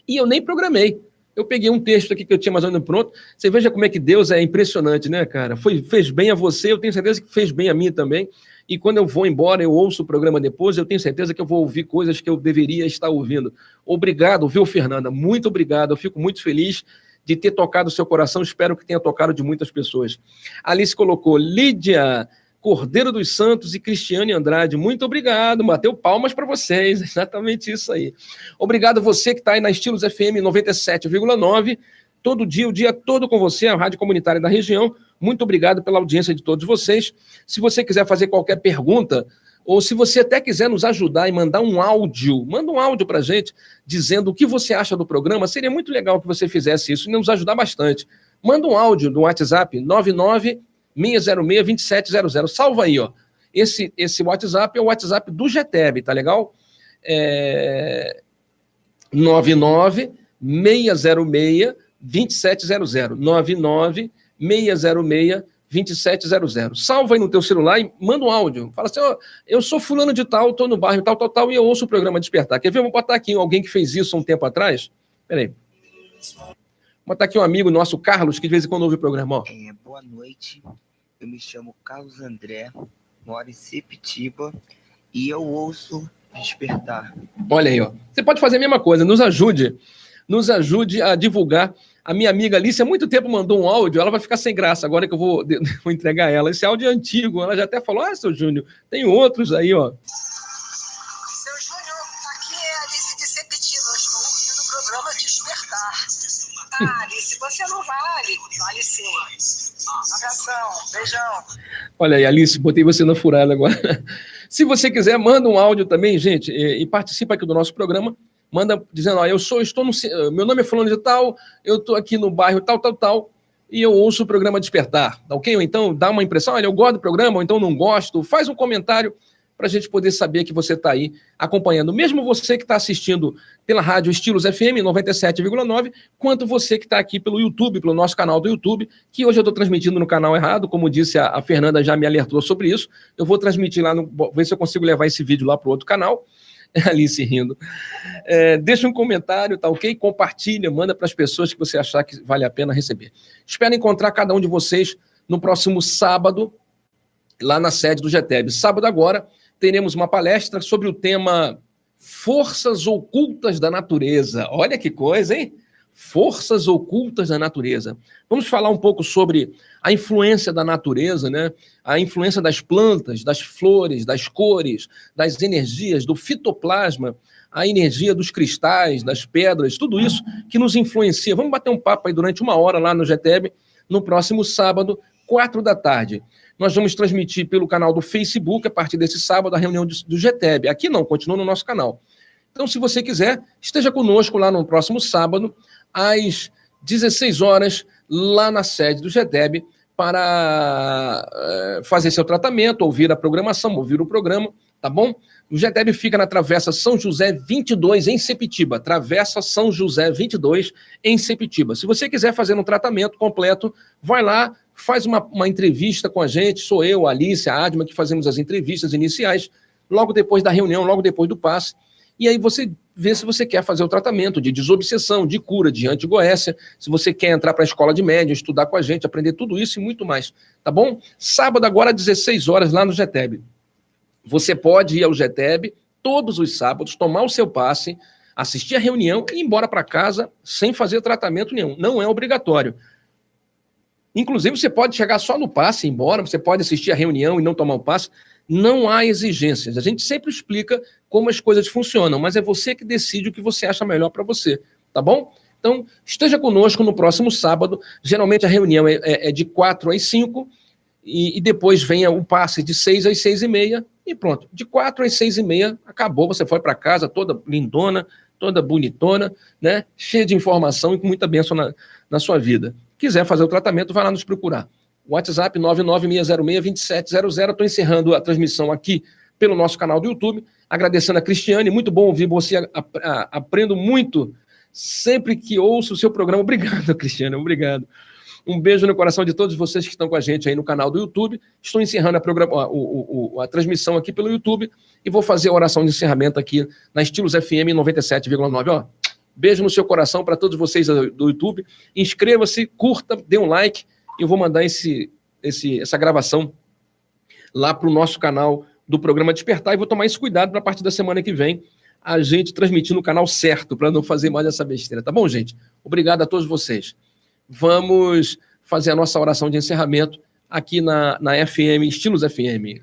E eu nem programei. Eu peguei um texto aqui que eu tinha mais ou menos pronto. Você veja como é que Deus é impressionante, né, cara? Fez bem a você, eu tenho certeza que fez bem a mim também. E quando eu vou embora, eu ouço o programa depois, eu tenho certeza que eu vou ouvir coisas que eu deveria estar ouvindo. Obrigado, viu, Fernanda? Muito obrigado. Eu fico muito feliz de ter tocado o seu coração. Espero que tenha tocado de muitas pessoas. Alice colocou, Lídia Cordeiro dos Santos e Cristiane Andrade, muito obrigado, bateu palmas para vocês, exatamente isso aí. Obrigado você que está aí na Estilos FM 97,9, todo dia, o dia todo com você, a rádio comunitária da região, muito obrigado pela audiência de todos vocês. Se você quiser fazer qualquer pergunta, ou se você até quiser nos ajudar e mandar um áudio, manda um áudio para a gente, dizendo o que você acha do programa, seria muito legal que você fizesse isso e nos ajudar bastante. Manda um áudio no WhatsApp, 996062700. Salva aí, ó. Esse WhatsApp é o WhatsApp do GTEB, tá legal? 996062700. 996062700. Salva aí no teu celular e manda um áudio. Fala assim, ó, eu sou fulano de tal, tô no bairro tal, e eu ouço o programa Despertar. Quer ver? Eu vou botar aqui alguém que fez isso há um tempo atrás. Peraí. Vou botar aqui um amigo nosso, Carlos, que de vez em quando ouve o programa. Ó. Boa noite, eu me chamo Carlos André, moro em Sepitiba e eu ouço Despertar. Olha aí, ó. Você pode fazer a mesma coisa, nos ajude a divulgar. A minha amiga Alice há muito tempo mandou um áudio, ela vai ficar sem graça agora que eu vou entregar ela. Esse áudio é antigo, ela já até falou, seu Júnior, tem outros aí, ó. Seu Júnior, aqui é a Alice de Sepitiba, eu estou ouvindo o programa Despertar. experiência não vale. Vale sim. Abração, beijão. Olha aí, Alice, botei você na furada agora. Se você quiser, manda um áudio também, gente, e participa aqui do nosso programa. Manda dizendo, ó, meu nome é fulano de tal, eu estou aqui no bairro tal, e eu ouço o programa Despertar, tá ok? Ou então dá uma impressão, olha, eu gosto do programa, ou então não gosto, faz um comentário para a gente poder saber que você está aí acompanhando. Mesmo você que está assistindo pela rádio Estilos FM 97,9, quanto você que está aqui pelo YouTube, pelo nosso canal do YouTube, que hoje eu estou transmitindo no canal errado, como disse a Fernanda, já me alertou sobre isso. Eu vou transmitir lá, ver se eu consigo levar esse vídeo lá para o outro canal. Alice rindo. Deixa um comentário, tá ok? Compartilha, manda para as pessoas que você achar que vale a pena receber. Espero encontrar cada um de vocês no próximo sábado, lá na sede do GETEB. Sábado agora, teremos uma palestra sobre o tema Forças Ocultas da Natureza. Olha que coisa, hein? Forças Ocultas da Natureza. Vamos falar um pouco sobre a influência da natureza, né? A influência das plantas, das flores, das cores, das energias, do fitoplasma, a energia dos cristais, das pedras, tudo isso que nos influencia. Vamos bater um papo aí durante 1 hora lá no GETEB, no próximo sábado, 16h. Nós vamos transmitir pelo canal do Facebook, a partir desse sábado, a reunião do GETEB. Aqui não, continua no nosso canal. Então, se você quiser, esteja conosco lá no próximo sábado, às 16 horas, lá na sede do GETEB, para fazer seu tratamento, ouvir a programação, ouvir o programa, tá bom? O GETEB fica na Travessa São José 22, em Sepitiba. Travessa São José 22, em Sepitiba. Se você quiser fazer um tratamento completo, vai lá, faz uma entrevista com a gente. Sou eu, a Alice, a Adma, que fazemos as entrevistas iniciais, logo depois da reunião, logo depois do passe. E aí você vê se você quer fazer o tratamento de desobsessão, de cura, de antigoécia, se você quer entrar para a escola de médium, estudar com a gente, aprender tudo isso e muito mais, tá bom? Sábado agora, às 16 horas, lá no GETEB. Você pode ir ao GETEB todos os sábados, tomar o seu passe, assistir a reunião e ir embora para casa sem fazer tratamento nenhum. Não é obrigatório. Inclusive, você pode chegar só no passe e ir embora, você pode assistir a reunião e não tomar o passe. Não há exigências. A gente sempre explica como as coisas funcionam, mas é você que decide o que você acha melhor para você, tá bom? Então, esteja conosco no próximo sábado. Geralmente a reunião é de 4 às 5 e depois vem o passe de 6 às 6h30 e pronto. De 4 às 6h30, acabou. Você foi para casa toda lindona, toda bonitona, né? Cheia de informação e com muita bênção na sua vida. Quiser fazer o tratamento, vai lá nos procurar. WhatsApp 996062700. Estou encerrando a transmissão aqui pelo nosso canal do YouTube. Agradecendo a Cristiane, muito bom ouvir você. Aprendo muito sempre que ouço o seu programa. Obrigado, Cristiane, obrigado. Um beijo no coração de todos vocês que estão com a gente aí no canal do YouTube. Estou encerrando a transmissão aqui pelo YouTube e vou fazer a oração de encerramento aqui na Estilos FM 97,9. Ó, beijo no seu coração para todos vocês do YouTube. Inscreva-se, curta, dê um like. Eu vou mandar essa gravação lá para o nosso canal do programa Despertar e vou tomar esse cuidado para a partir da semana que vem a gente transmitir no canal certo, para não fazer mais essa besteira. Tá bom, gente? Obrigado a todos vocês. Vamos fazer a nossa oração de encerramento aqui na FM, Estilos FM.